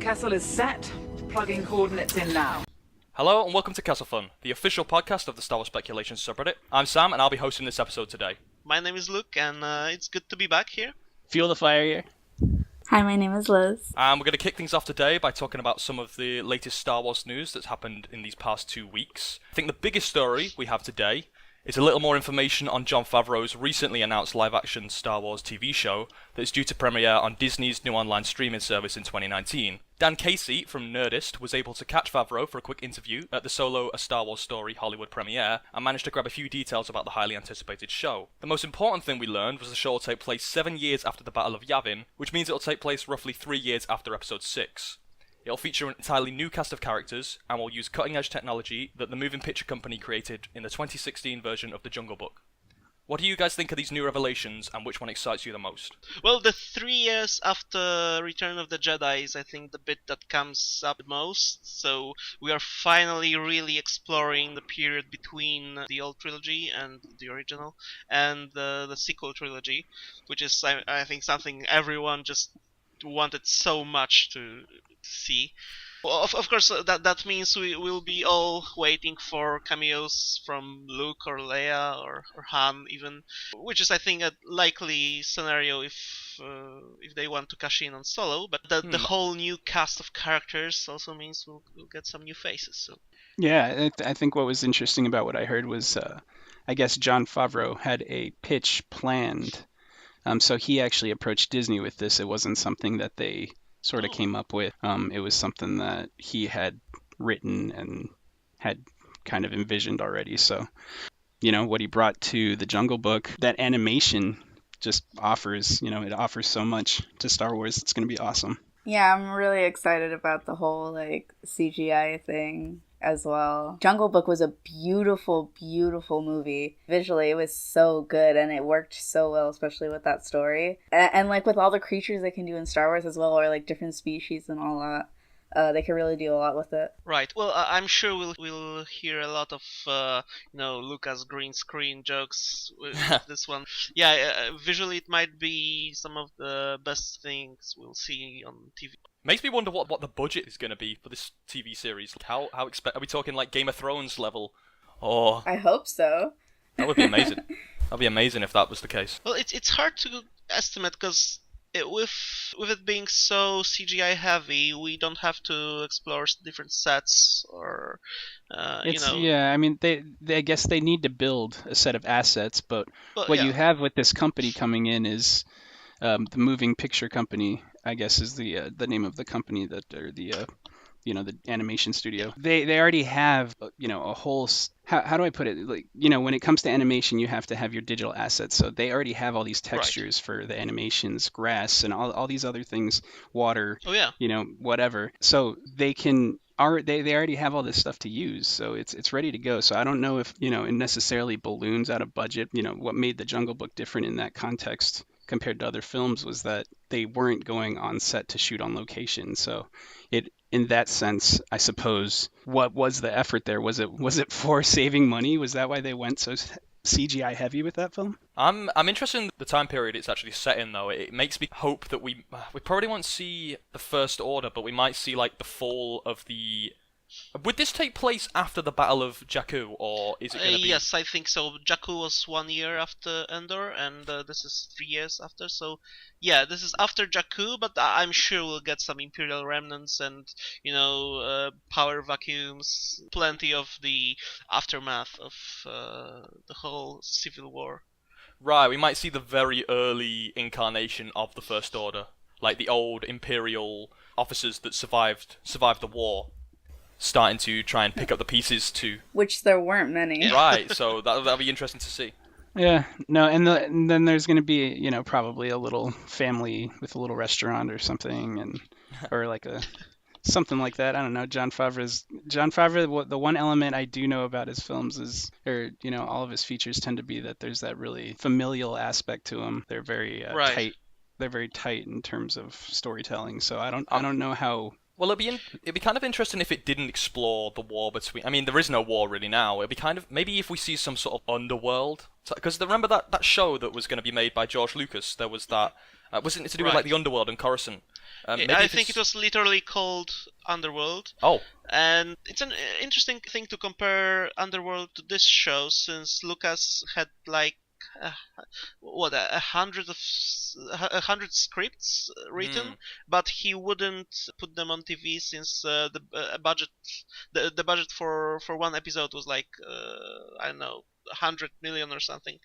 Kessel is set. Plugging coordinates in now. Hello and welcome to Kessel Fun, the official podcast of the Star Wars Speculation subreddit. I'm Sam and I'll be hosting this episode today. My name is Luke and it's good to be back here. Fuel the fire here. Hi, my name is Liz. And we're going to kick things off today by talking about some of the latest Star Wars news that's happened in these past 2 weeks. I think the biggest story we have today is a little more information on Jon Favreau's recently announced live-action Star Wars TV show that is due to premiere on Disney's new online streaming service in 2019. Dan Casey from Nerdist was able to catch Favreau for a quick interview at the Solo: A Star Wars Story Hollywood premiere and managed to grab a few details about the highly anticipated show. The most important thing we learned was the show will take place 7 years after the Battle of Yavin, which means it will take place roughly 3 years after Episode 6. It'll feature an entirely new cast of characters and will use cutting-edge technology that the moving picture company created in the 2016 version of The Jungle Book. What do you guys think of these new revelations, and which one excites you the most? Well, the 3 years after Return of the Jedi is, I think, the bit that comes up the most. So we are finally really exploring the period between the old trilogy and the original, and the sequel trilogy, which is, I think, something everyone just wanted so much to see. Well, of course, that means we will be all waiting for cameos from Luke or Leia or Han even, which is, I think, a likely scenario if they want to cash in on Solo. But the whole new cast of characters also means we'll get some new faces. So. Yeah, I think what was interesting about what I heard was, I guess Jon Favreau had a pitch planned. So he actually approached Disney with this. It wasn't something that they sort of came up with. It was something that he had written and had kind of envisioned already. So, you know, what he brought to the Jungle Book, that animation just offers, it offers so much to Star Wars. It's going to be awesome. Yeah, I'm really excited about the whole, CGI thing as well. Jungle Book was a beautiful, beautiful movie. Visually, it was so good, and it worked so well, especially with that story. And with all the creatures they can do in Star Wars as well, or, different species and all that, they can really do a lot with it. Right. Well, I'm sure we'll hear a lot of Lucas green screen jokes with this one. Yeah, visually it might be some of the best things we'll see on TV. Makes me wonder what the budget is going to be for this TV series. How are we talking Game of Thrones level? Or I hope so. That would be amazing. That'd be amazing if that was the case. Well, it's hard to estimate because with it being so CGI heavy, we don't have to explore different sets or Yeah, I mean I guess they need to build a set of assets, but you have with this company coming in is the moving picture company, I guess, is the name of the company that are the animation studio. They already have a whole how do I put it, when it comes to animation you have to have your digital assets, so they already have all these textures for the animations, grass and all these other things, water, whatever, so they already have all this stuff to use, so it's ready to go. So I don't know if it necessarily balloons out of budget. What made the Jungle Book different in that context compared to other films was that they weren't going on set to shoot on location. So in that sense, I suppose, what was the effort there? Was it for saving money? Was that why they went so CGI heavy with that film? I'm interested in the time period it's actually set in, though. It makes me hope that we probably won't see the First Order, but we might see the fall of the. Would this take place after the Battle of Jakku, or is it going to be... Yes, I think so. Jakku was 1 year after Endor, and this is 3 years after, so... Yeah, this is after Jakku, but I'm sure we'll get some Imperial remnants and, power vacuums, plenty of the aftermath of the whole Civil War. Right, we might see the very early incarnation of the First Order, like the old Imperial officers that survived the war, starting to try and pick up the pieces to... Which there weren't many. Right, so that'll be interesting to see. Yeah, no, and then there's going to be, probably a little family with a little restaurant or something, or something like that. I don't know. Jon Favreau, the one element I do know about his films is, all of his features tend to be that there's that really familial aspect to them. They're very tight. They're very tight in terms of storytelling. So I don't know how. Well, it'd be kind of interesting if it didn't explore the war between... I mean, there is no war really now. It'd be kind of... Maybe if we see some sort of underworld... Because remember that show that was going to be made by George Lucas? There was that Wasn't it to do with like the Underworld and Coruscant? I think it was literally called Underworld. Oh. And it's an interesting thing to compare Underworld to this show, since Lucas had like a hundred scripts written, but he wouldn't put them on TV since the budget for one episode was like I don't know, 100 million or something.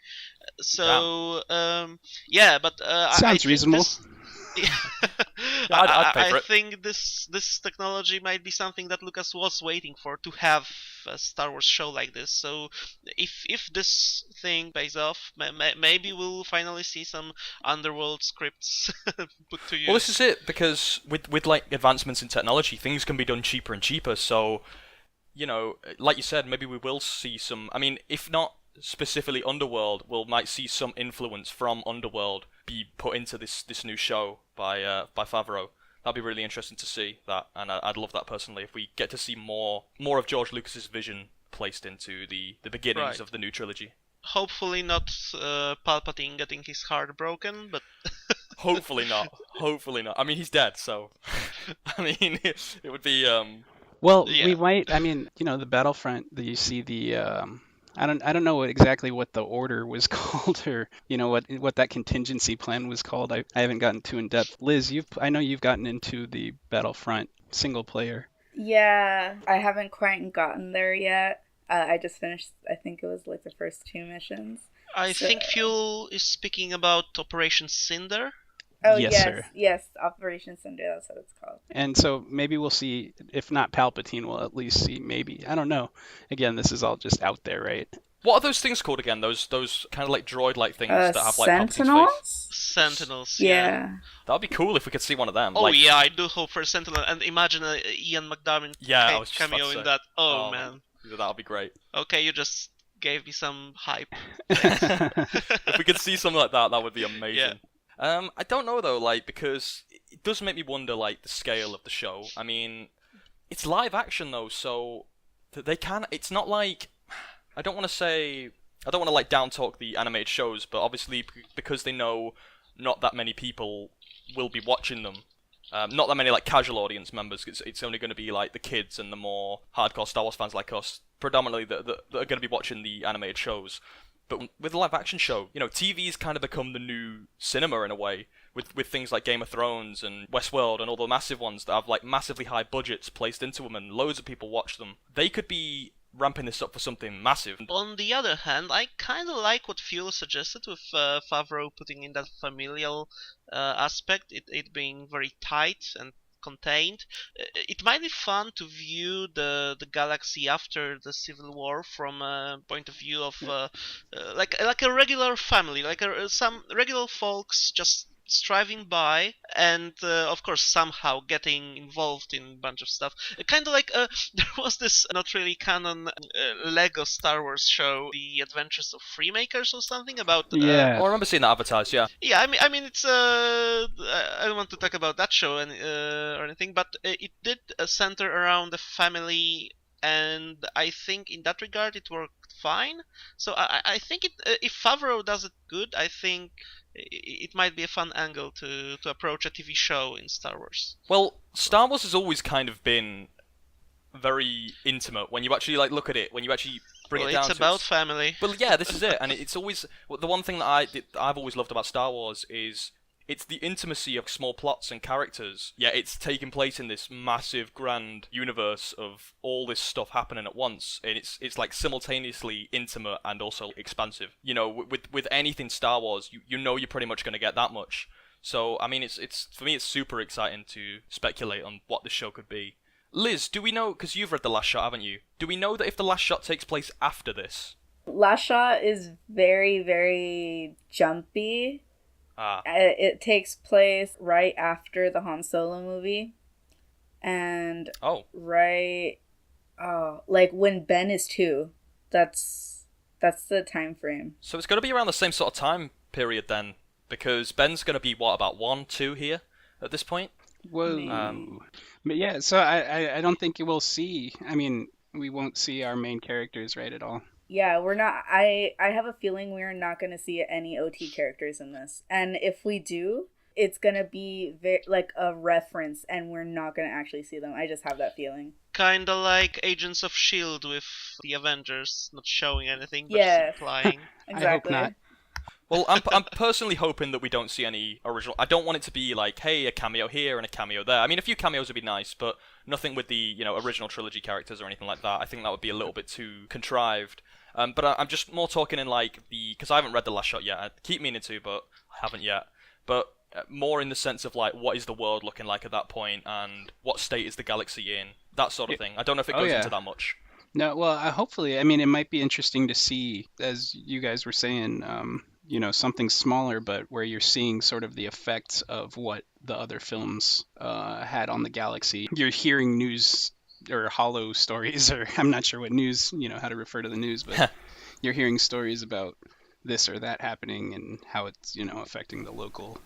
So but sounds reasonable. I think this technology might be something that Lucas was waiting for, to have a Star Wars show like this. So if this thing pays off, maybe we'll finally see some Underworld scripts put to use. Well, this is it, because with like advancements in technology, things can be done cheaper and cheaper. So, you know, like you said, maybe we will see some. I mean, if not specifically Underworld, we might see some influence from Underworld be put into this new show by Favreau. That'd be really interesting to see that, and I'd love that personally if we get to see more of George Lucas's vision placed into the beginnings of the new trilogy. Hopefully not Palpatine getting his heart broken, but hopefully not. I mean, he's dead, so I mean, it would be. Well, we might. I mean, you know, the Battlefront. You see the. I don't know exactly what the order was called, or you know what that contingency plan was called. I haven't gotten too in depth. Liz, I know you've gotten into the Battlefront single player. Yeah, I haven't quite gotten there yet. I just finished. I think it was like the first 2 missions. I think Fuel is speaking about Operation Cinder. Oh, yes, sir. Yes, Operation Cinder, that's what it's called. And so maybe we'll see, if not Palpatine, we'll at least see maybe, I don't know. Again, this is all just out there, right? What are those things called again? Those kind of like droid-like things that have like Sentinels? Palpatine's face? Sentinels, yeah. That'd be cool if we could see one of them. Oh like... yeah, I do hope for a Sentinel, and imagine a Ian McDiarmid cameo in that. Oh man. That'd be great. Okay, you just gave me some hype. If we could see something like that, that would be amazing. Yeah. I don't know though, like, because it does make me wonder, like, the scale of the show. I mean, it's live action though, so they can. It's not like, I don't want to like down talk the animated shows, but obviously because they know not that many people will be watching them. Not that many like casual audience members. It's only going to be like the kids and the more hardcore Star Wars fans like us, predominantly that are going to be watching the animated shows. But with a live action show, you know, TV's kind of become the new cinema in a way, with things like Game of Thrones and Westworld and all the massive ones that have like massively high budgets placed into them and loads of people watch them. They could be ramping this up for something massive. On the other hand, I kind of like what Fuel suggested with Favreau putting in that familial aspect, it being very tight and contained. It might be fun to view the galaxy after the Civil War from a point of view of like a regular family, like some regular folks just striving by, and of course somehow getting involved in a bunch of stuff. Kind of like there was this not really canon Lego Star Wars show, The Adventures of Freemakers or something about. Yeah. I remember seeing that advertised. Yeah. Yeah, I mean it's I don't want to talk about that show or anything, but it did center around the family. And I think in that regard it worked fine. So I think if Favreau does it good, I think it might be a fun angle to approach a TV show in Star Wars. Well, Star Wars has always kind of been very intimate when you actually like look at it, when you actually bring it down to it. It's about family. Well, yeah, this is it, and it's always the one thing that I've always loved about Star Wars is it's the intimacy of small plots and characters, yet it's taking place in this massive, grand universe of all this stuff happening at once, and it's like simultaneously intimate and also expansive. You know, with anything Star Wars, you know you're pretty much going to get that much. So, I mean, it's for me, it's super exciting to speculate on what this show could be. Liz, do we know, because you've read The Last Shot, haven't you? Do we know that if The Last Shot takes place after this? Last Shot is very, very jumpy. It takes place right after the Han Solo movie, and like when Ben is 2. That's the time frame. So it's going to be around the same sort of time period then, because Ben's going to be what, about 1, 2 here at this point? Whoa. But yeah, so I don't think we'll see. I mean, we won't see our main characters, right, at all. Yeah, we're not. I have a feeling we're not going to see any OT characters in this. And if we do, it's gonna be like a reference, and we're not gonna actually see them. I just have that feeling. Kinda like Agents of S.H.I.E.L.D. with the Avengers, not showing anything, but Yes. just implying. Exactly. I hope not. Well, I'm personally hoping that we don't see any original. I don't want it to be like, hey, a cameo here and a cameo there. I mean, a few cameos would be nice, but nothing with the original trilogy characters or anything like that. I think that would be a little bit too contrived. But I'm just more talking in like because I haven't read The Last Shot yet. I keep meaning to, but I haven't yet. But more in the sense of like, what is the world looking like at that point, and what state is the galaxy in? That sort of thing. I don't know if it goes into that much. No, well, hopefully, I mean, it might be interesting to see, as you guys were saying, something smaller, but where you're seeing sort of the effects of what the other films had on the galaxy. You're hearing news or hollow stories, or I'm not sure what news, how to refer to the news, but you're hearing stories about this or that happening and how it's, affecting the local.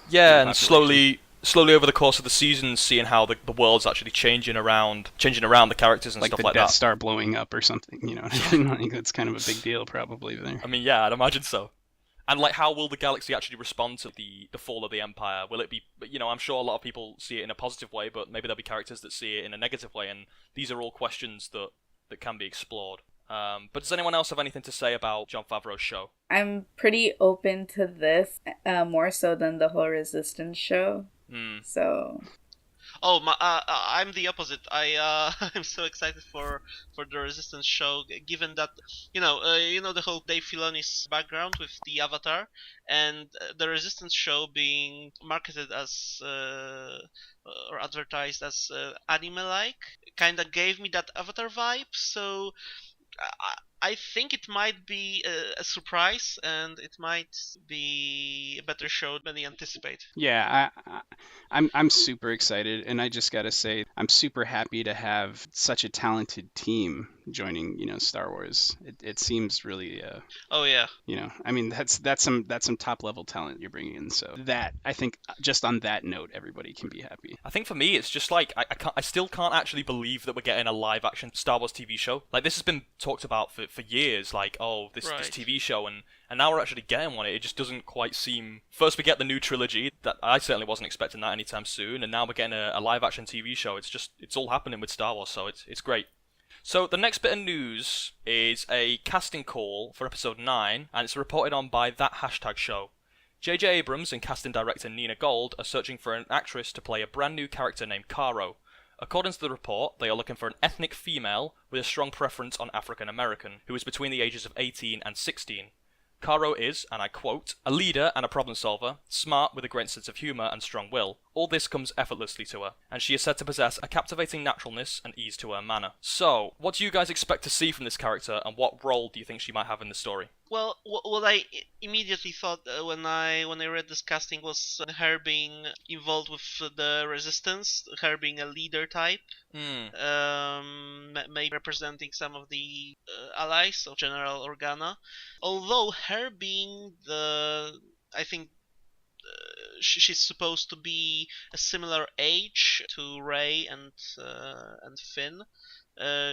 Yeah, and slowly over the course of the season, seeing how the world's actually changing around the characters and like stuff the like Death that. Star blowing up or something, I think that's kind of a big deal probably there. I mean, yeah, I'd imagine so. And like, how will the galaxy actually respond to the fall of the Empire? Will it be, I'm sure a lot of people see it in a positive way, but maybe there'll be characters that see it in a negative way, and these are all questions that can be explored. But does anyone else have anything to say about Jon Favreau's show? I'm pretty open to this, more so than the whole Resistance show. So. Oh, I'm the opposite. I'm so excited for the Resistance show, given that the whole Dave Filoni's background with the Avatar, and the Resistance show being marketed as or advertised as anime-like, kind of gave me that Avatar vibe. So I think it might be a surprise, and it might be a better show than we anticipate. Yeah, I'm super excited, and I just gotta say, I'm super happy to have such a talented team joining, Star Wars. It seems really. Oh yeah. I mean that's some top level talent you're bringing in. So that I think just on that note, everybody can be happy. I think for me, it's just like I still can't actually believe that we're getting a live action Star Wars TV show. Like this has been talked about for years. Like this TV show, and now we're actually getting one. It just doesn't quite seem. First we get the new trilogy that I certainly wasn't expecting that anytime soon, and now we're getting a live action TV show. It's all happening with Star Wars, so it's great. So the next bit of news is a casting call for episode 9, and it's reported on by That Hashtag Show. J.J. Abrams and casting director Nina Gold are searching for an actress to play a brand new character named Caro. According to the report, they are looking for an ethnic female with a strong preference on African American, who is between the ages of 18 and 16. Caro is, and I quote, a leader and a problem solver, smart with a great sense of humour and strong will. All this comes effortlessly to her, and she is said to possess a captivating naturalness and ease to her manner. So, what do you guys expect to see from this character, and what role do you think she might have in the story? Well, what I immediately thought when I read this casting was her being involved with the Resistance, her being a leader type, maybe representing some of the allies of General Organa. Although her being I think she's supposed to be a similar age to Rey and Finn.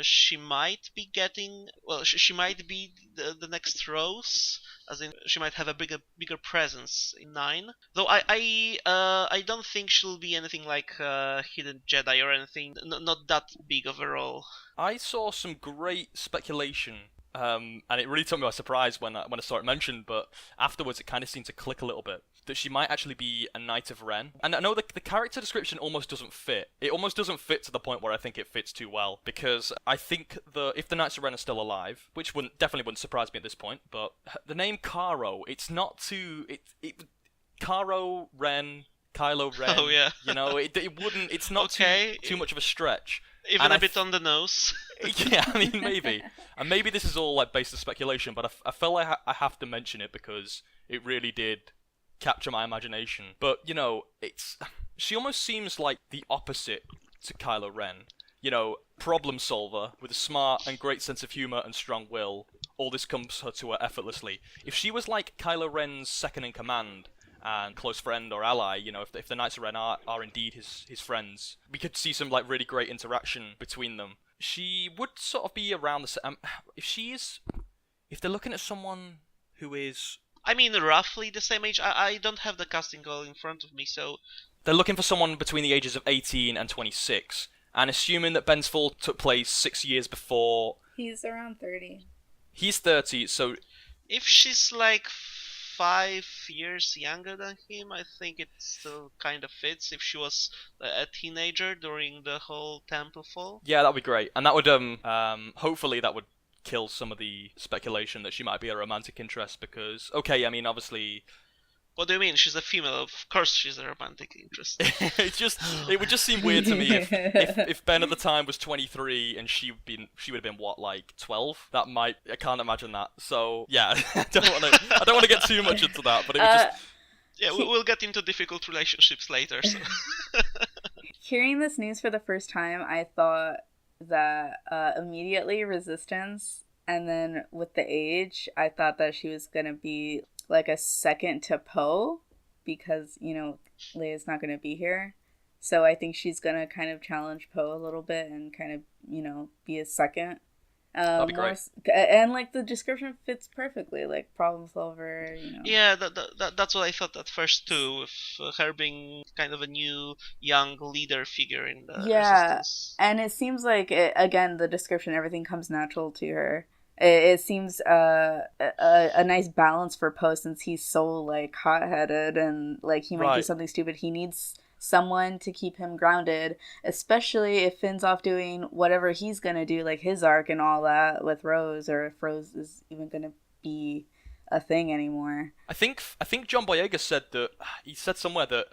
She might be getting she might be the next Rose, as in she might have a bigger presence in 9. Though I don't think she'll be anything like Hidden Jedi or anything. Not that big of a role. I saw some great speculation. And it really took me by surprise when I saw it mentioned, but afterwards it kind of seemed to click a little bit, that she might actually be a Knight of Ren. And I know the character description almost doesn't fit. It almost doesn't fit to the point where I think it fits too well, because I think if the Knights of Ren are still alive, which definitely wouldn't surprise me at this point, but the name Caro, it's not too... Caro Ren... Kylo Ren. Oh yeah. It wouldn't. It's not too much of a stretch. Even a bit on the nose. Yeah, I mean maybe, and maybe this is all like based on speculation, but I felt like I have to mention it because it really did capture my imagination. But she almost seems like the opposite to Kylo Ren. Problem solver with a smart and great sense of humor and strong will. All this comes to her effortlessly. If she was like Kylo Ren's second in command and close friend or ally, if the Knights of Ren are indeed his friends, we could see some like really great interaction between them. She would sort of be around the if they're looking at someone who is I mean, roughly the same age. I don't have the casting call in front of me, so... They're looking for someone between the ages of 18 and 26. And assuming that Ben's Fall took place 6 years before... He's around 30. He's 30, so... If she's like 5 years younger than him, I think it still kind of fits. If she was a teenager during the whole Temple Fall. Yeah, that'd be great. And that would, hopefully that would kill some of the speculation that she might be a romantic interest because... Okay, I mean, obviously... What do you mean? She's a female. Of course she's a romantic interest. It would just seem weird to me if Ben at the time was 23 and she would have been what, like 12? I can't imagine that. So yeah, I don't want to get too much into that, but it would just... Yeah, we'll get into difficult relationships later. So. Hearing this news for the first time, I thought that immediately Resistance, and then with the age, I thought that she was gonna be like a second to Poe because, you know, Leia's not going to be here. So I think she's going to kind of challenge Poe a little bit and kind of, you know, be a second. That'd be great. And, like, the description fits perfectly, like, problem solver, you know. Yeah, that's what I thought at first, too, with her being kind of a new, young leader figure in the Resistance. And it seems like, again, the description, everything comes natural to her. It seems a nice balance for Poe since he's so, like, hot-headed and, like, he might do something stupid. He needs someone to keep him grounded, especially if Finn's off doing whatever he's gonna do, like his arc and all that with Rose, or if Rose is even gonna be a thing anymore. I think John Boyega said somewhere that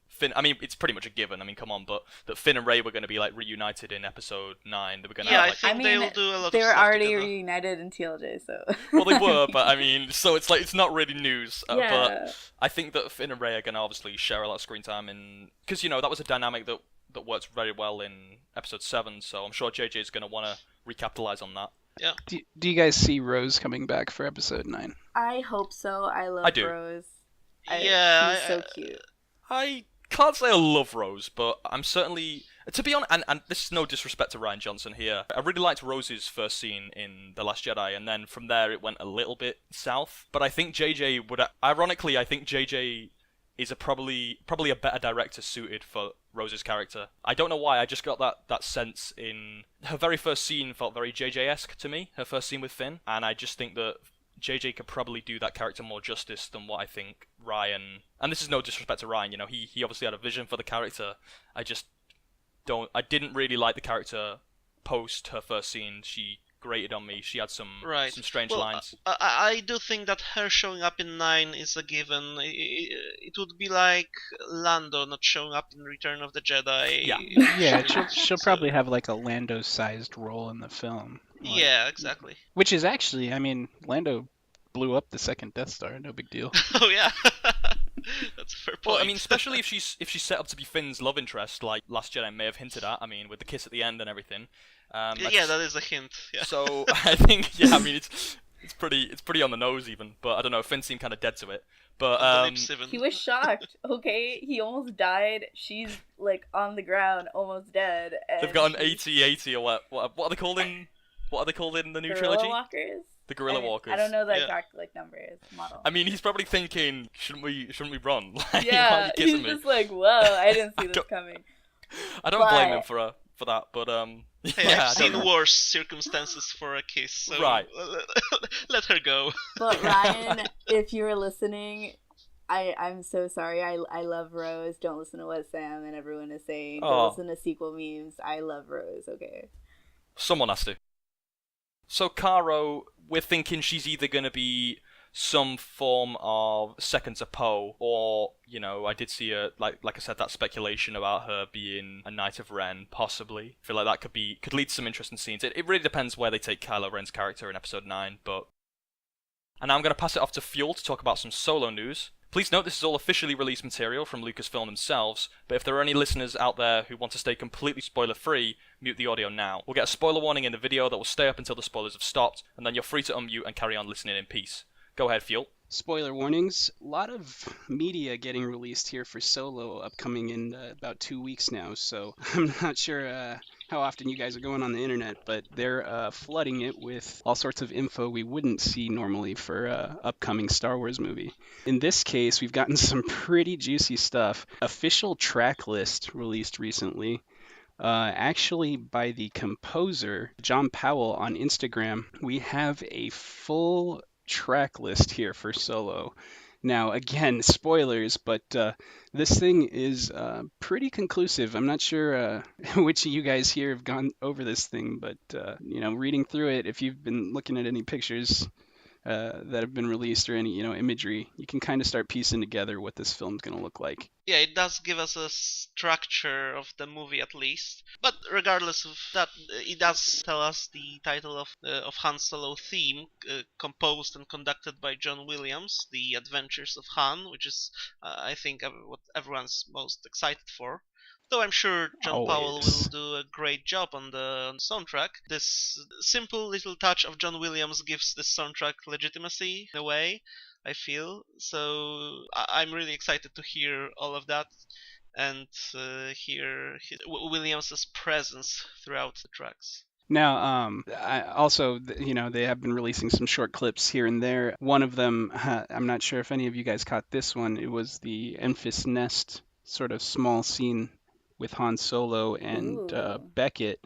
Finn, I mean, it's pretty much a given, I mean, come on, but that Finn and Rey were going to be, like, reunited in episode 9. They were going to have, like... I think they'll do a lot of stuff they were already together. reunited in TLJ, so... Well, they were, but, I mean, so it's, like, it's not really news. Yeah. But I think that Finn and Rey are going to obviously share a lot of screen time in... Because, you know, that was a dynamic that worked very well in episode 7, so I'm sure JJ is going to want to recapitalize on that. Yeah. Do you guys see Rose coming back for episode 9? I hope so. I love Rose. She's so cute. I can't say I love Rose, but I'm certainly... To be honest, and this is no disrespect to Rian Johnson here, I really liked Rose's first scene in The Last Jedi, and then from there it went a little bit south. But I think JJ would... Ironically, I think JJ is probably a better director suited for Rose's character. I don't know why, I just got that sense in... Her very first scene felt very JJ-esque to me, her first scene with Finn, and I just think that JJ could probably do that character more justice than what I think Rian... And this is no disrespect to Rian, you know, he obviously had a vision for the character. I didn't really like the character post her first scene. She grated on me. She had some strange lines. I do think that her showing up in 9 is a given. It would be like Lando not showing up in Return of the Jedi. Yeah, she'll probably have like a Lando-sized role in the film. Yeah, exactly. Which is actually, I mean, Lando blew up the second Death Star. No big deal. Oh yeah. That's a fair point. Well, I mean, especially if she's set up to be Finn's love interest, like Last Jedi may have hinted at. I mean, with the kiss at the end and everything. Yeah, that is a hint. Yeah. So I think, I mean, it's pretty on the nose even. But I don't know, Finn seemed kind of dead to it. But he was shocked. Okay, he almost died. She's like on the ground, almost dead. And they've got an 80-80 or what are they called in? What are they called in the new trilogy? Walkers. The Guerrilla Walkers. I don't know the exact numbers model. I mean, he's probably thinking, shouldn't we run? Like, yeah, he's just like, whoa, I didn't see this coming. I don't blame him for that, but hey, I've seen worse circumstances for a kiss, so let her go. But Ryan, if you're listening, I'm so sorry. I love Rose. Don't listen to what Sam and everyone is saying. Don't listen to sequel memes. I love Rose. Okay. Someone has to. So Caro, we're thinking she's either going to be some form of second to Poe, or, you know, I did see like I said, that speculation about her being a Knight of Ren, possibly. I feel like that could lead to some interesting scenes. It really depends where they take Kylo Ren's character in episode 9, but... And now I'm going to pass it off to Fuel to talk about some Solo news. Please note this is all officially released material from Lucasfilm themselves, but if there are any listeners out there who want to stay completely spoiler-free, mute the audio now. We'll get a spoiler warning in the video that will stay up until the spoilers have stopped, and then you're free to unmute and carry on listening in peace. Go ahead, Fuel. Spoiler warnings. A lot of media getting released here for Solo upcoming in about 2 weeks now, so I'm not sure how how often you guys are going on the internet, but they're flooding it with all sorts of info we wouldn't see normally for upcoming Star Wars movie. In this case, we've gotten some pretty juicy stuff. Official track list released recently. Actually, by the composer, Jon Favreau on Instagram. We have a full track list here for Solo. Now, again, spoilers, but this thing is pretty conclusive. I'm not sure which of you guys here have gone over this thing, but, reading through it, if you've been looking at any pictures that have been released or any, imagery, you can kind of start piecing together what this film's going to look like. Yeah, it does give us a structure of the movie at least. But regardless of that, it does tell us the title of Han Solo theme, composed and conducted by John Williams, The Adventures of Han, which is, I think, what everyone's most excited for. Though I'm sure Jon Favreau will do a great job on the soundtrack. This simple little touch of John Williams gives this soundtrack legitimacy in a way, I feel. So I'm really excited to hear all of that and hear Williams' presence throughout the tracks. Now, they have been releasing some short clips here and there. One of them, I'm not sure if any of you guys caught this one. It was the Enfys Nest sort of small scene with Han Solo and Beckett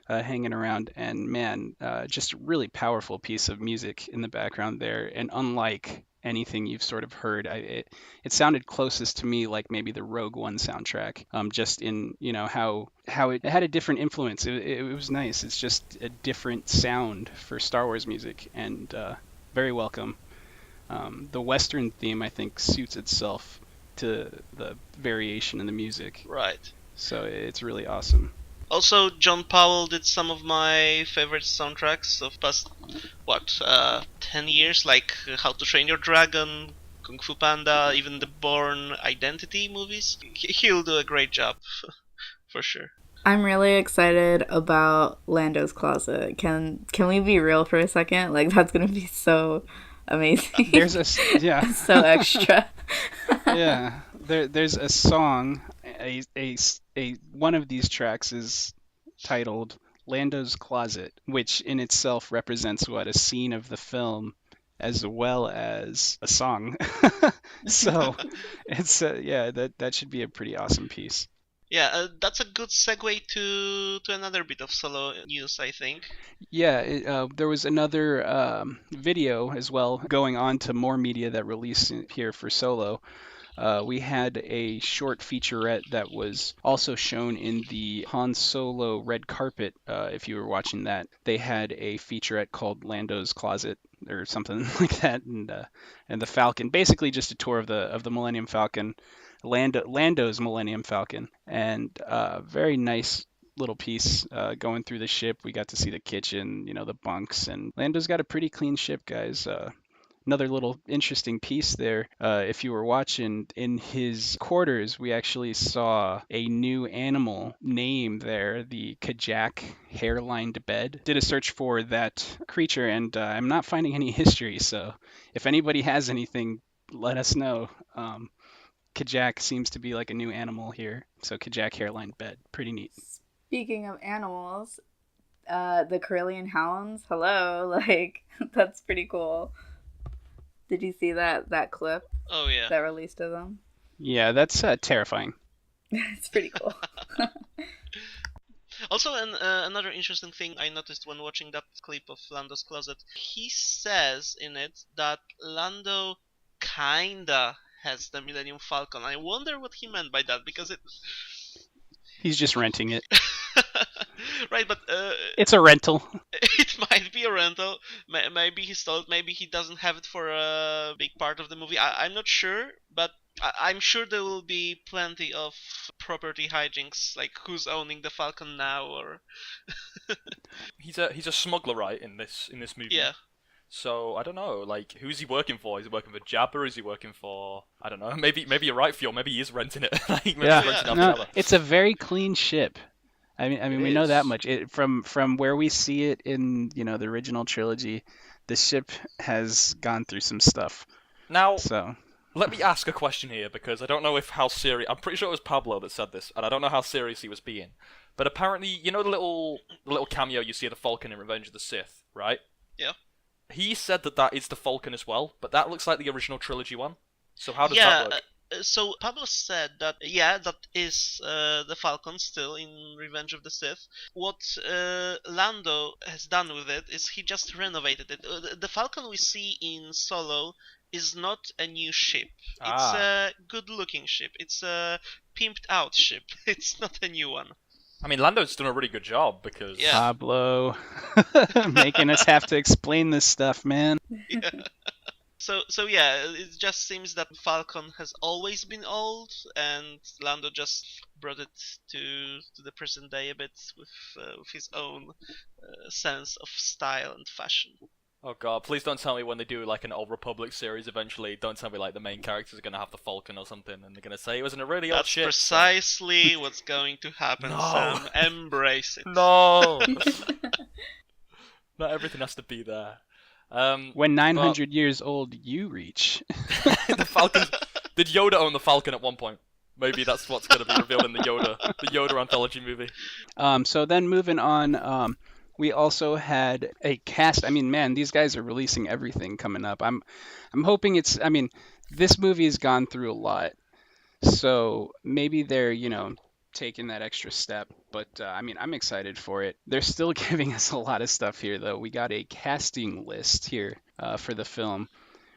hanging around, and man, just a really powerful piece of music in the background there, and unlike anything you've sort of heard, it sounded closest to me like maybe the Rogue One soundtrack, just in how it had a different influence. It was nice. It's just a different sound for Star Wars music, and very welcome. The Western theme, I think, suits itself to the variation in the music. Right. So it's really awesome. Also, Jon Favreau did some of my favorite soundtracks of past, 10 years, like How to Train Your Dragon, Kung Fu Panda, even the Bourne Identity movies. He'll do a great job, for sure. I'm really excited about Lando's Closet. Can we be real for a second? Like, that's gonna be so amazing. There's so extra. Yeah, there's a song. One of these tracks is titled Lando's Closet, which in itself represents a scene of the film as well as a song. So it's that should be a pretty awesome piece. Yeah, that's a good segue to another bit of Solo news, I think. Yeah, there was another video as well going on to more media that released here for Solo. We had a short featurette that was also shown in the Han Solo red carpet. If you were watching that, they had a featurette called Lando's Closet or something like that, and the Falcon, basically just a tour of the Millennium Falcon, Lando's Millennium Falcon, and very nice little piece going through the ship. We got to see the kitchen, the bunks, and Lando's got a pretty clean ship, guys. Another little interesting piece there, if you were watching, in his quarters, we actually saw a new animal name there, the Kajak hair-lined bed. Did a search for that creature, and I'm not finding any history, so if anybody has anything, let us know. Kajak seems to be like a new animal here, so Kajak hair-lined bed, pretty neat. Speaking of animals, the Carillion Hounds, hello, that's pretty cool. Did you see that clip? Oh, yeah. That released of them? Yeah, that's terrifying. It's pretty cool. Also, another interesting thing I noticed when watching that clip of Lando's Closet, he says in it that Lando kinda has the Millennium Falcon. I wonder what he meant by that, because he's just renting it. Right, but it's a rental. It might be a rental. Maybe he stole it. Maybe he doesn't have it for a big part of the movie. I'm not sure, but I'm sure there will be plenty of property hijinks, like who's owning the Falcon now, or. He's a smuggler, right? In this movie. Yeah. So I don't know, who's he working for? Is he working for Jabba? Is he working for, I don't know, maybe you're right, Fjord, maybe he is renting it. It's a very clean ship. I mean, we know that much. From where we see it in, the original trilogy, the ship has gone through some stuff. Now, so Let me ask a question here, because I don't know how serious... I'm pretty sure it was Pablo that said this, and I don't know how serious he was being. But apparently, you know the little cameo you see of the Falcon in Revenge of the Sith, right? Yeah. He said that is the Falcon as well, but that looks like the original trilogy one. So how does that work? So Pablo said that, yeah, that is the Falcon still in Revenge of the Sith. What Lando has done with it is he just renovated it. The Falcon we see in Solo is not a new ship. It's a good-looking ship. It's a pimped-out ship. It's not a new one. I mean, Lando's done a really good job, because... Yeah. Pablo, making us have to explain this stuff, man. Yeah. So yeah, it just seems that Falcon has always been old, and Lando just brought it to the present day a bit with his own sense of style and fashion. Oh god, please don't tell me when they do like an Old Republic series eventually, don't tell me like the main characters are going to have the Falcon or something, and they're going to say it was in a really old ship. That's precisely what's going to happen, No. Sam. Embrace it. No! Not everything has to be there. When 900 years old you reach. The Falcon... Did Yoda own the Falcon at one point? Maybe that's what's going to be revealed in the Yoda anthology movie. So then moving on, we also had a cast. I mean, man, these guys are releasing everything coming up. I'm hoping it's... I mean, this movie has gone through a lot. So maybe they're, taking that extra step. But, I mean, I'm excited for it. They're still giving us a lot of stuff here, though. We got a casting list here for the film,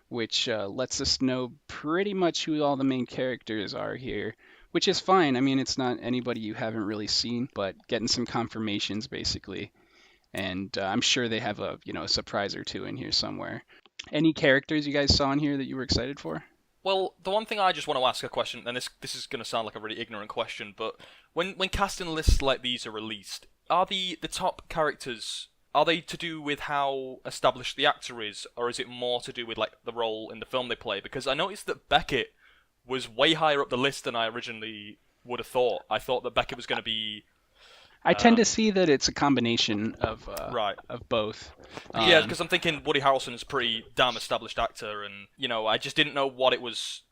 which lets us know pretty much who all the main characters are here, which is fine. I mean, it's not anybody you haven't really seen, but getting some confirmations, basically. And I'm sure they have a surprise or two in here somewhere. Any characters you guys saw in here that you were excited for? Well, the one thing I just want to ask a question, and this is going to sound like a really ignorant question, but when casting lists like these are released, are the top characters, are they to do with how established the actor is, or is it more to do with like the role in the film they play? Because I noticed that Beckett was way higher up the list than I originally would have thought. I thought that Beckett was going to be... I tend to see that it's a combination of both. Yeah, because I'm thinking Woody Harrelson is a pretty damn established actor, and I just didn't know what it was.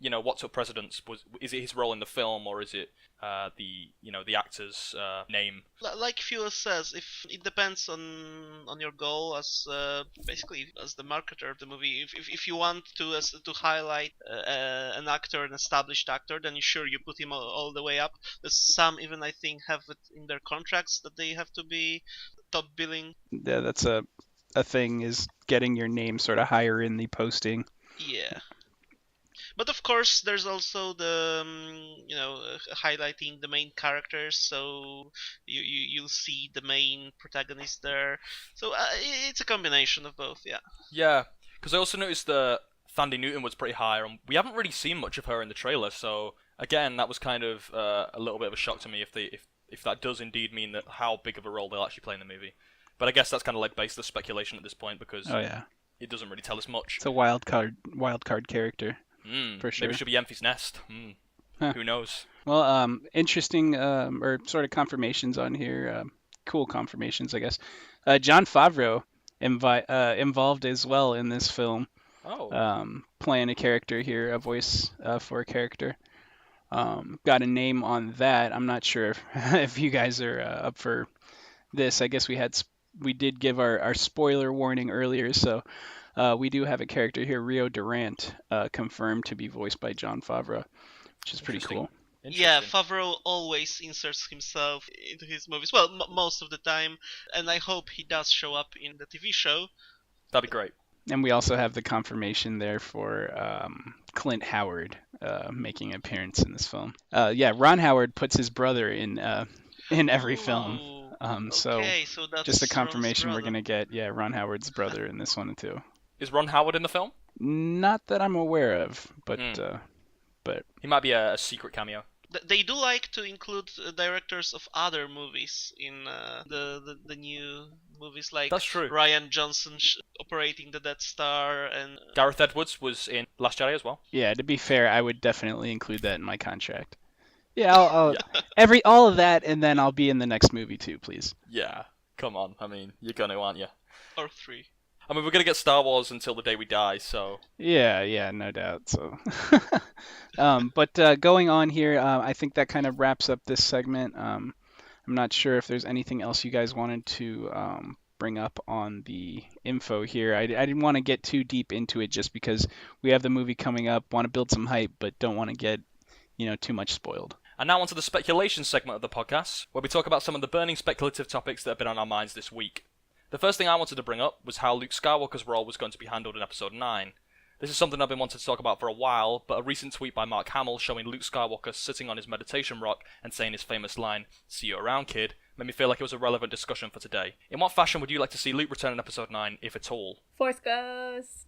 What took precedence? Is it his role in the film, or is it the actor's name? Like Fuel says, if it depends on your goal as basically as the marketer of the movie. If you want to highlight an actor, an established actor, then you put him all the way up. There's some even I think have it in their contracts that they have to be top billing. Yeah, that's a thing, is getting your name sort of higher in the posting. Yeah. But of course, there's also the highlighting the main characters, so you'll see the main protagonist there. So it's a combination of both, yeah. Yeah, because I also noticed that Thandie Newton was pretty high, and we haven't really seen much of her in the trailer. So again, that was kind of a little bit of a shock to me if that does indeed mean that how big of a role they'll actually play in the movie. But I guess that's kind of like baseless speculation at this point, because it doesn't really tell us much. It's a wild card character. For sure. Maybe it should be Enfys Nest. Huh. Who knows? Well, interesting or sort of confirmations on here. Cool confirmations, I guess. Jon Favreau involved as well in this film. Oh. Playing a character here, a voice for a character. Got a name on that. I'm not sure if you guys are up for this. I guess we did give our spoiler warning earlier, so we do have a character here, Rio Durant, confirmed to be voiced by Jon Favreau, which is pretty cool. Yeah, Favreau always inserts himself into his movies. Well, most of the time, and I hope he does show up in the TV show. That'd be great. And we also have the confirmation there for Clint Howard making an appearance in this film. Ron Howard puts his brother in every film. So that's just a confirmation we're gonna get. Yeah, Ron Howard's brother in this one too. Is Ron Howard in the film? Not that I'm aware of, but he might be a secret cameo. They do like to include directors of other movies in the new movies, like that's true. Rian Johnson operating the Death Star, and Gareth Edwards was in Last Jedi as well. Yeah, to be fair, I would definitely include that in my contract. Yeah, I'll all of that, and then I'll be in the next movie too, please. Yeah, come on. I mean, you're gonna, aren't you? Or 3. I mean, we're gonna get Star Wars until the day we die, so. Yeah, no doubt. So, but going on here, I think that kind of wraps up this segment. I'm not sure if there's anything else you guys wanted to bring up on the info here. I didn't want to get too deep into it just because we have the movie coming up, want to build some hype, but don't want to get, too much spoiled. And now onto the speculation segment of the podcast, where we talk about some of the burning speculative topics that have been on our minds this week. The first thing I wanted to bring up was how Luke Skywalker's role was going to be handled in Episode 9. This is something I've been wanting to talk about for a while, but a recent tweet by Mark Hamill showing Luke Skywalker sitting on his meditation rock and saying his famous line, "See you around, kid," made me feel like it was a relevant discussion for today. In what fashion would you like to see Luke return in Episode 9, if at all? Force Ghost.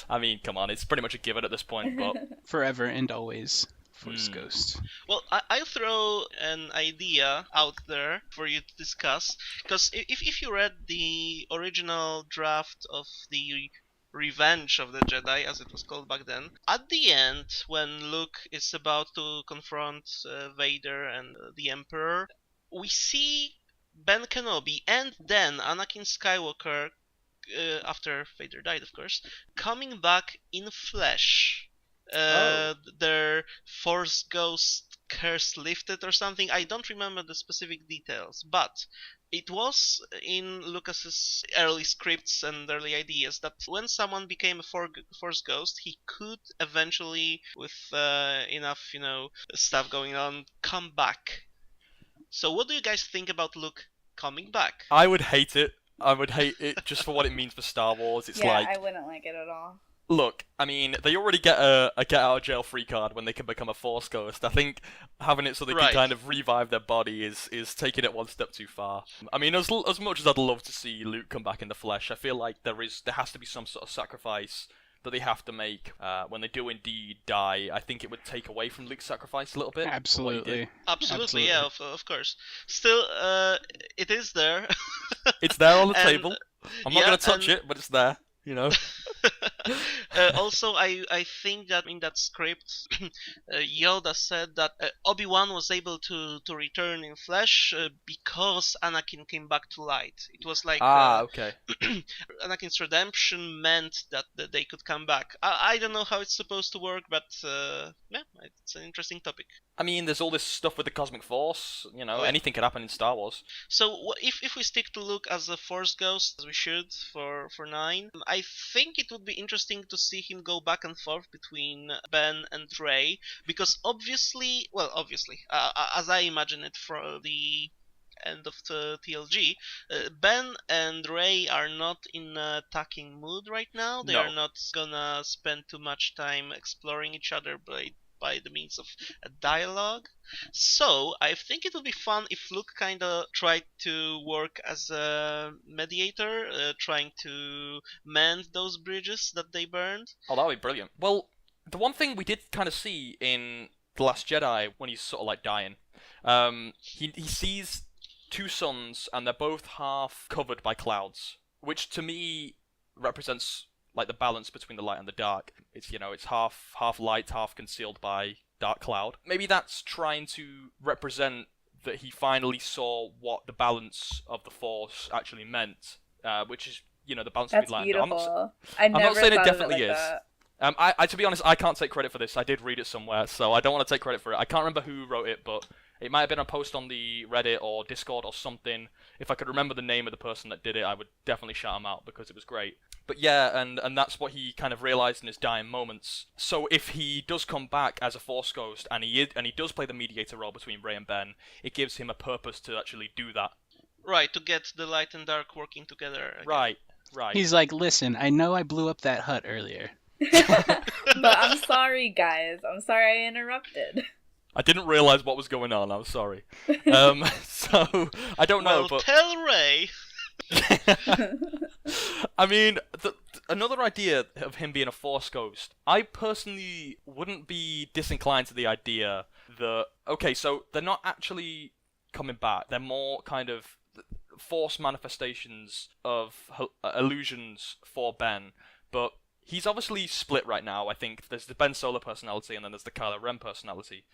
I mean, come on, it's pretty much a given at this point, but... Forever and always. Force Ghost. Well, I'll throw an idea out there for you to discuss, because if you read the original draft of the Revenge of the Jedi, as it was called back then, at the end, when Luke is about to confront Vader and the Emperor, we see Ben Kenobi and then Anakin Skywalker, after Vader died, of course, coming back in flesh. Their Force Ghost curse lifted or something. I don't remember the specific details, but it was in Lucas's early scripts and early ideas that when someone became a Force Ghost, he could eventually, with enough, stuff going on, come back. So what do you guys think about Luke coming back? I would hate it. I would hate it just for what it means for Star Wars. It's yeah, like... I wouldn't like it at all. Look, I mean, they already get a get-out-of-jail-free card when they can become a Force Ghost. I think having it so they can kind of revive their body is taking it one step too far. I mean, as much as I'd love to see Luke come back in the flesh, I feel like there has to be some sort of sacrifice that they have to make when they do indeed die. I think it would take away from Luke's sacrifice a little bit. Absolutely, yeah, of course. Still, it is there. It's there on the table. I'm not going to touch it, but it's there. Also, I think that in that script, Yoda said that Obi-Wan was able to return in flesh because Anakin came back to light. It was like okay. Anakin's redemption meant that they could come back. I don't know how it's supposed to work, but yeah, it's an interesting topic. I mean, there's all this stuff with the Cosmic Force. Anything could happen in Star Wars. So if we stick to Luke as a Force Ghost, as we should for 9, I think it would be interesting to see him go back and forth between Ben and Rey, because obviously, as I imagine it from the end of the TLG, Ben and Rey are not in a attacking mood right now. They are not gonna spend too much time exploring each other by the means of a dialogue. So I think it would be fun if Luke kind of tried to work as a mediator, trying to mend those bridges that they burned. Oh, that would be brilliant. Well, the one thing we did kind of see in The Last Jedi, when he's sort of like dying, he sees two suns and they're both half covered by clouds, which to me represents like the balance between the light and the dark. It's it's half light, half concealed by dark cloud. Maybe that's trying to represent that he finally saw what the balance of the Force actually meant, which is the balance between light and dark. I'm not saying it definitely is. I to be honest, I can't take credit for this. I did read it somewhere, so I don't want to take credit for it. I can't remember who wrote it, but it might have been a post on the Reddit or Discord or something. If I could remember the name of the person that did it, I would definitely shout him out because it was great. But yeah, and that's what he kind of realized in his dying moments. So if he does come back as a Force Ghost and he does play the mediator role between Rey and Ben, it gives him a purpose to actually do that. Right, to get the light and dark working together again. Right. He's like, listen, I know I blew up that hut earlier. But I'm sorry, guys. I'm sorry I interrupted. I didn't realize what was going on. I'm sorry. So I don't know. But tell Rey. I mean, another idea of him being a Force Ghost, I personally wouldn't be disinclined to the idea that, okay, so they're not actually coming back. They're more kind of Force manifestations of illusions for Ben, but he's obviously split right now. I think there's the Ben Solo personality and then there's the Kylo Ren personality.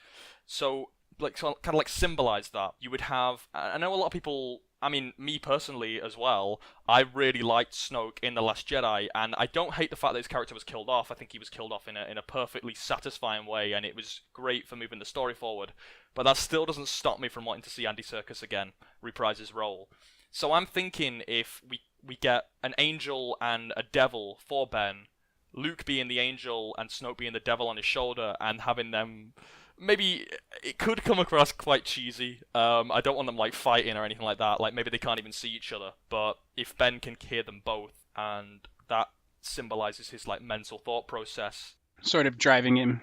So kind of symbolize that. You would have, I know a lot of people I mean, me personally as well, I really liked Snoke in The Last Jedi, and I don't hate the fact that his character was killed off. I think he was killed off in a perfectly satisfying way, and it was great for moving the story forward. But that still doesn't stop me from wanting to see Andy Serkis again reprise his role. So I'm thinking if we get an angel and a devil for Ben, Luke being the angel and Snoke being the devil on his shoulder, and having them... Maybe it could come across quite cheesy. I don't want them like fighting or anything like that. Like maybe they can't even see each other. But if Ben can hear them both, and that symbolizes his like mental thought process, sort of driving him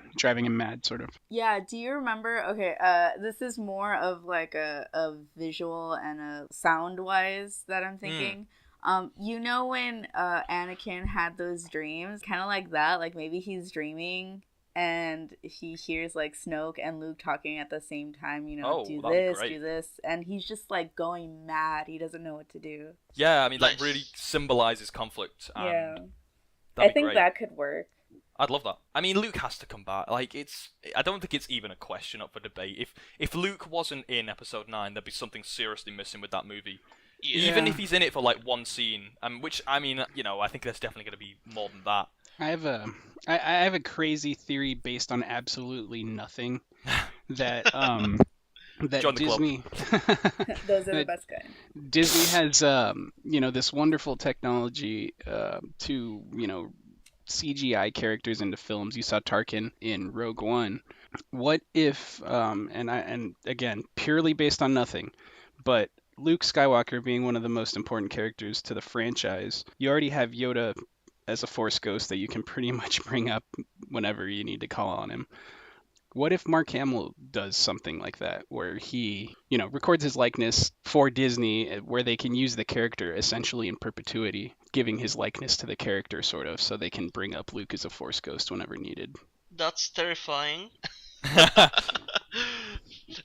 mad, sort of. Yeah. Do you remember? Okay. This is more of like a visual and a sound wise that I'm thinking. You know when Anakin had those dreams, kind of like that. Like maybe he's dreaming. And he hears like Snoke and Luke talking at the same time, do this, and he's just like going mad. He doesn't know what to do. Yeah, I mean, like really symbolizes conflict. And yeah, I think great. That could work. I'd love that. I mean, Luke has to come back. Like, I don't think it's even a question up for debate. If Luke wasn't in Episode 9, there'd be something seriously missing with that movie. Yeah. Even if he's in it for like one scene, which I mean, I think there's definitely going to be more than that. I have a crazy theory based on absolutely nothing that that Disney those are the best kind. Disney has this wonderful technology to CGI characters into films. You saw Tarkin in Rogue One. What if and again purely based on nothing, but Luke Skywalker being one of the most important characters to the franchise, you already have Yoda as a Force ghost that you can pretty much bring up whenever you need to call on him. What if Mark Hamill does something like that, where he, records his likeness for Disney, where they can use the character essentially in perpetuity, giving his likeness to the character, sort of, so they can bring up Luke as a Force ghost whenever needed. That's terrifying.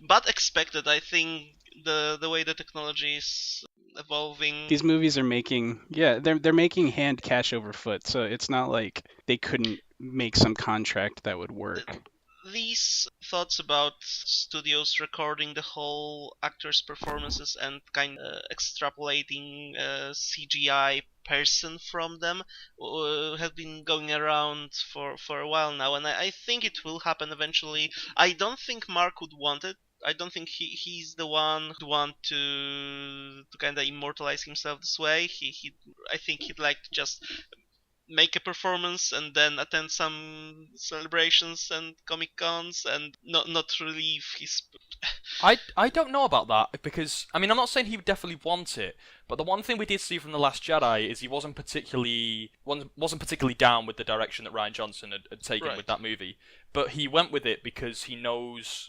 But expected, I think, the way the technology is evolving. These movies are making, they're making hand cash over foot, so it's not like they couldn't make some contract that would work. These thoughts about studios recording the whole actors' performances and kind of extrapolating CGI person from them have been going around for a while now, and I think it will happen eventually. I don't think Mark would want it. I don't think he's the one who'd want to kind of immortalize himself this way. I think he'd like to just make a performance and then attend some celebrations and Comic Cons and not relieve his. I don't know about that, because I mean, I'm not saying he would definitely want it, but the one thing we did see from The Last Jedi is he wasn't particularly down with the direction that Rian Johnson had taken with that movie, but he went with it because he knows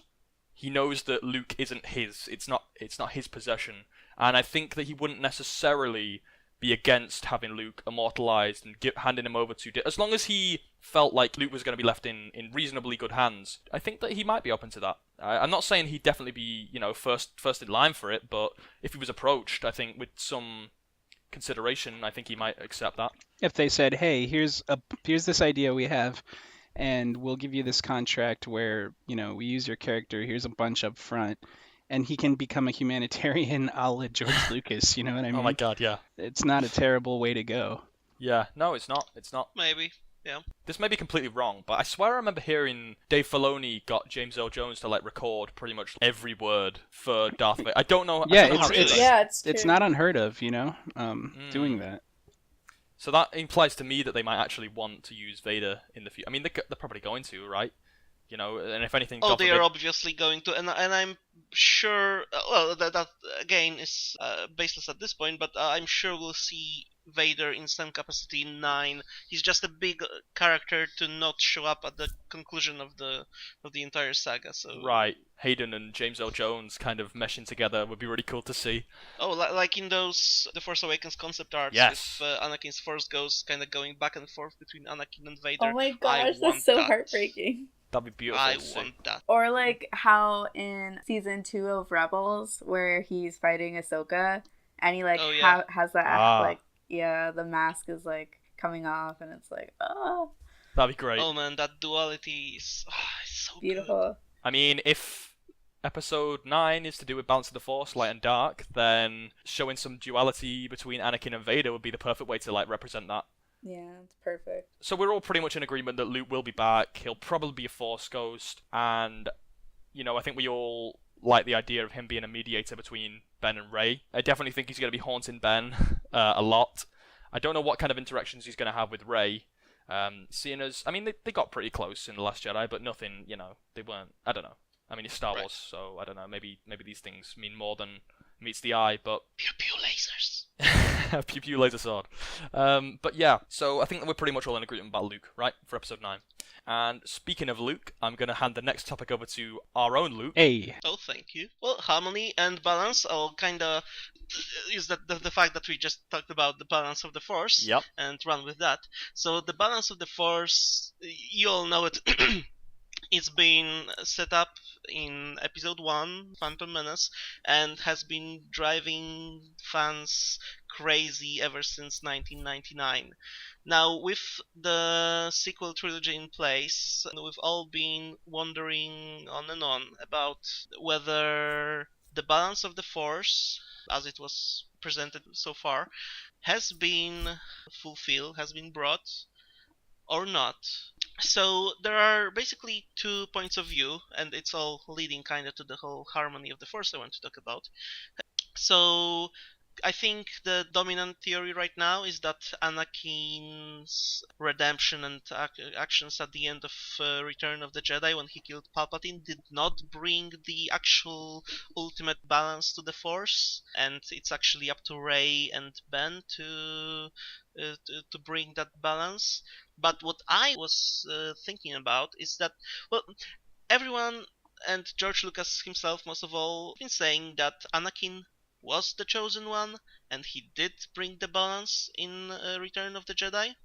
that Luke isn't his. It's not his possession, and I think that he wouldn't necessarily be against having Luke immortalized and handing him over to... As long as he felt like Luke was going to be left in reasonably good hands, I think that he might be open to that. I'm not saying he'd definitely be, first in line for it, but if he was approached, I think with some consideration, I think he might accept that. If they said, hey, here's this idea we have, and we'll give you this contract where, we use your character, here's a bunch up front, and he can become a humanitarian a la George Lucas, you know what I mean? Oh my god, yeah. It's not a terrible way to go. Yeah, no, it's not. Maybe, yeah. This may be completely wrong, but I swear I remember hearing Dave Filoni got James Earl Jones to record pretty much every word for Darth Vader. I don't know. Yeah, it's not unheard of, doing that. So that implies to me that they might actually want to use Vader in the future. I mean, they're probably going to, right? And if anything... Oh, they are obviously going to, and I'm sure... Well, that again is baseless at this point, but I'm sure we'll see Vader in some capacity in 9. He's just a big character to not show up at the conclusion of the entire saga. So right, Hayden and James Earl Jones kind of meshing together would be really cool to see. Oh, like in those The Force Awakens concept arts, yes. With Anakin's Force Ghost kind of going back and forth between Anakin and Vader. Oh my gosh, that's so heartbreaking. That'd be beautiful. I want that. Or like how in season 2 of Rebels, where he's fighting Ahsoka, and he has that the mask is coming off, and it's that'd be great. Oh man, that duality is it's so beautiful. Good. I mean, if Episode 9 is to do with balance of the Force, light and dark, then showing some duality between Anakin and Vader would be the perfect way to represent that. Yeah, it's perfect. So we're all pretty much in agreement that Luke will be back. He'll probably be a Force ghost, and I think we all like the idea of him being a mediator between Ben and Rey. I definitely think he's going to be haunting Ben a lot. I don't know what kind of interactions he's going to have with Rey. Seeing as, they got pretty close in The Last Jedi, but nothing, they weren't, I don't know. It's Star Wars, so I don't know. Maybe these things mean more than meets the eye, but pew pew lasers. Pew pew laser sword. But yeah, so I think that we're pretty much all in agreement about Luke, right? For episode 9. And speaking of Luke, I'm going to hand the next topic over to our own Luke. Hey. Oh, thank you. Well, harmony and balance are kind of is that the fact that we just talked about the balance of the Force. Yep. And run with that. So the balance of the Force, you all know it. It's been set up in episode 1, Phantom Menace, and has been driving fans crazy ever since 1999. Now, with the sequel trilogy in place, we've all been wondering on and on about whether the balance of the Force, as it was presented so far, has been fulfilled, has been brought, or not. So there are basically 2 points of view, and it's all leading kind of to the whole harmony of the Force I want to talk about. So I think the dominant theory right now is that Anakin's redemption and actions at the end of Return of the Jedi, when he killed Palpatine, did not bring the actual ultimate balance to the Force, and it's actually up to Rey and Ben to bring that balance. But what I was thinking about is that, well, everyone, and George Lucas himself most of all, been saying that Anakin was the chosen one, and he did bring the balance in Return of the Jedi.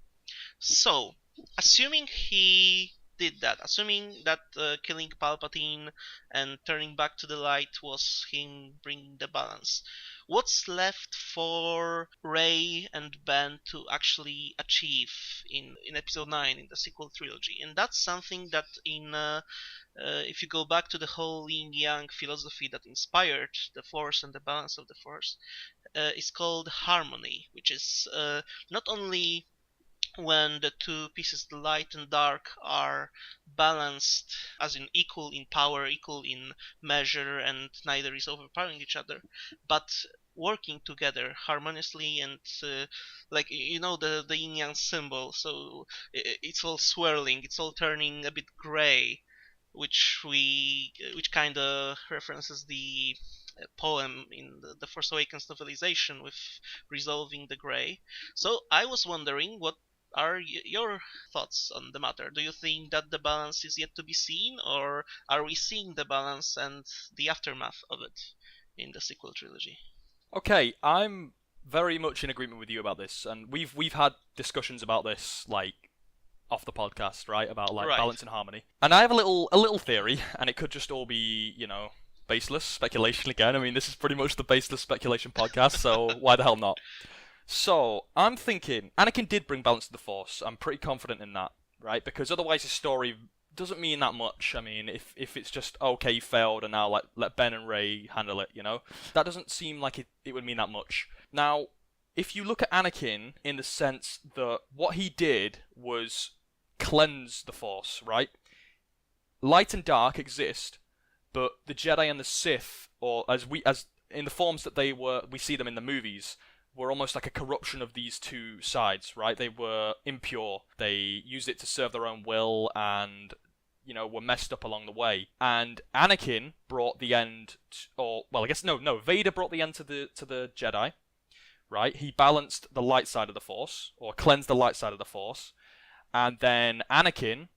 So, assuming he did that, assuming that killing Palpatine and turning back to the light was him bringing the balance, what's left for Rey and Ben to actually achieve in episode 9 in the sequel trilogy? And that's something that if you go back to the whole yin-yang philosophy that inspired the Force and the balance of the Force, is called harmony, which is not only when the 2 pieces, the light and dark, are balanced, as in equal in power, equal in measure, and neither is overpowering each other, but working together harmoniously, and the yin-yang symbol, so it's all swirling, it's all turning a bit gray, which kind of references the poem in the Force Awakens novelization with resolving the gray. So I was wondering, what are your thoughts on the matter? Do you think that the balance is yet to be seen, or are we seeing the balance and the aftermath of it in the sequel trilogy? Okay, I'm very much in agreement with you about this, and we've had discussions about this off the podcast, right? About balance and harmony. And I have a little theory, and it could just all be, baseless speculation again. This is pretty much the baseless speculation podcast, so why the hell not? So, I'm thinking, Anakin did bring balance to the Force. I'm pretty confident in that, right? Because otherwise his story doesn't mean that much. If it's just, okay, he failed, and now let Ben and Rey handle it, that doesn't seem like it would mean that much. Now, if you look at Anakin in the sense that what he did was cleanse the Force, right? Light and dark exist, but the Jedi and the Sith, or as in the forms that we see them in the movies, were almost like a corruption of these 2 sides, right? They were impure. They used it to serve their own will, and were messed up along the way. And Anakin brought the end, Vader brought the end to the Jedi, right? He balanced the light side of the Force, or cleansed the light side of the Force, and then Anakin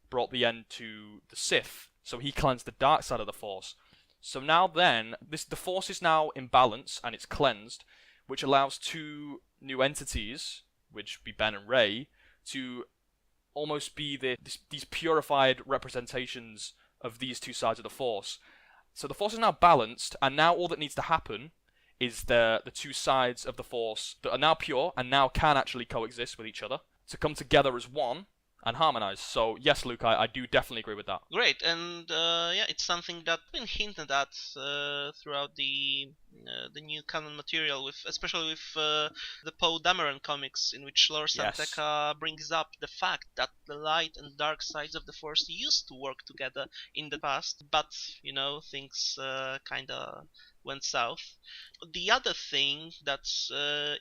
brought the end to the Sith, so he cleansed the dark side of the Force. So now then, the Force is now in balance, and it's cleansed, which allows 2 new entities, which be Ben and Rey, to almost be these purified representations of these 2 sides of the Force. So the Force is now balanced, and now all that needs to happen is the 2 sides of the Force that are now pure and now can actually coexist with each other to come together as one and harmonize. So yes, Luke, I do definitely agree with that. Great, and it's something that's been hinted at throughout the new canon material, especially with the Poe Dameron comics, in which Lor San Tekka brings up the fact that the light and dark sides of the Force used to work together in the past, but things kind of went south. The other thing that's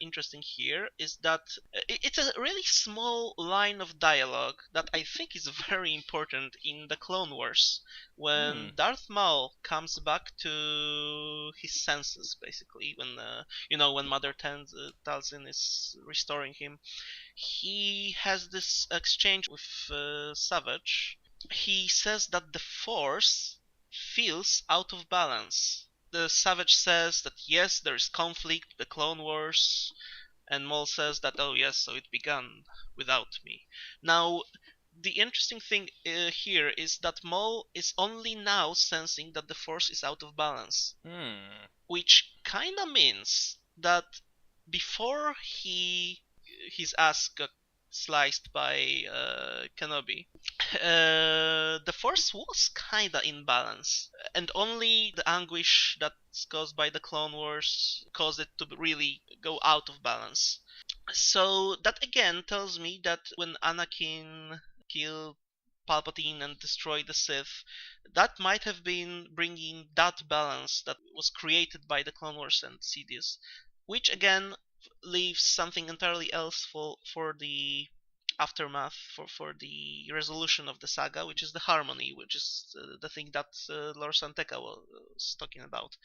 interesting here is that it's a really small line of dialogue that I think is very important in the Clone Wars, when Darth Maul comes back to his senses, basically, when Mother Talzin is restoring him. He has this exchange with Savage. He says that the Force feels out of balance. The Savage says that yes, there is conflict, the Clone Wars, and Maul says that, oh yes, so it began without me. Now, the interesting thing here is that Maul is only now sensing that the Force is out of balance, which kind of means that before his ass got sliced by Kenobi, the Force was kinda in balance, and only the anguish that's caused by the Clone Wars caused it to really go out of balance. So that again tells me that when Anakin killed Palpatine and destroyed the Sith, that might have been bringing that balance that was created by the Clone Wars and Sidious, which again leaves something entirely else for the aftermath, for the resolution of the saga, which is the harmony, which is the thing that Lor San Tekka was talking about.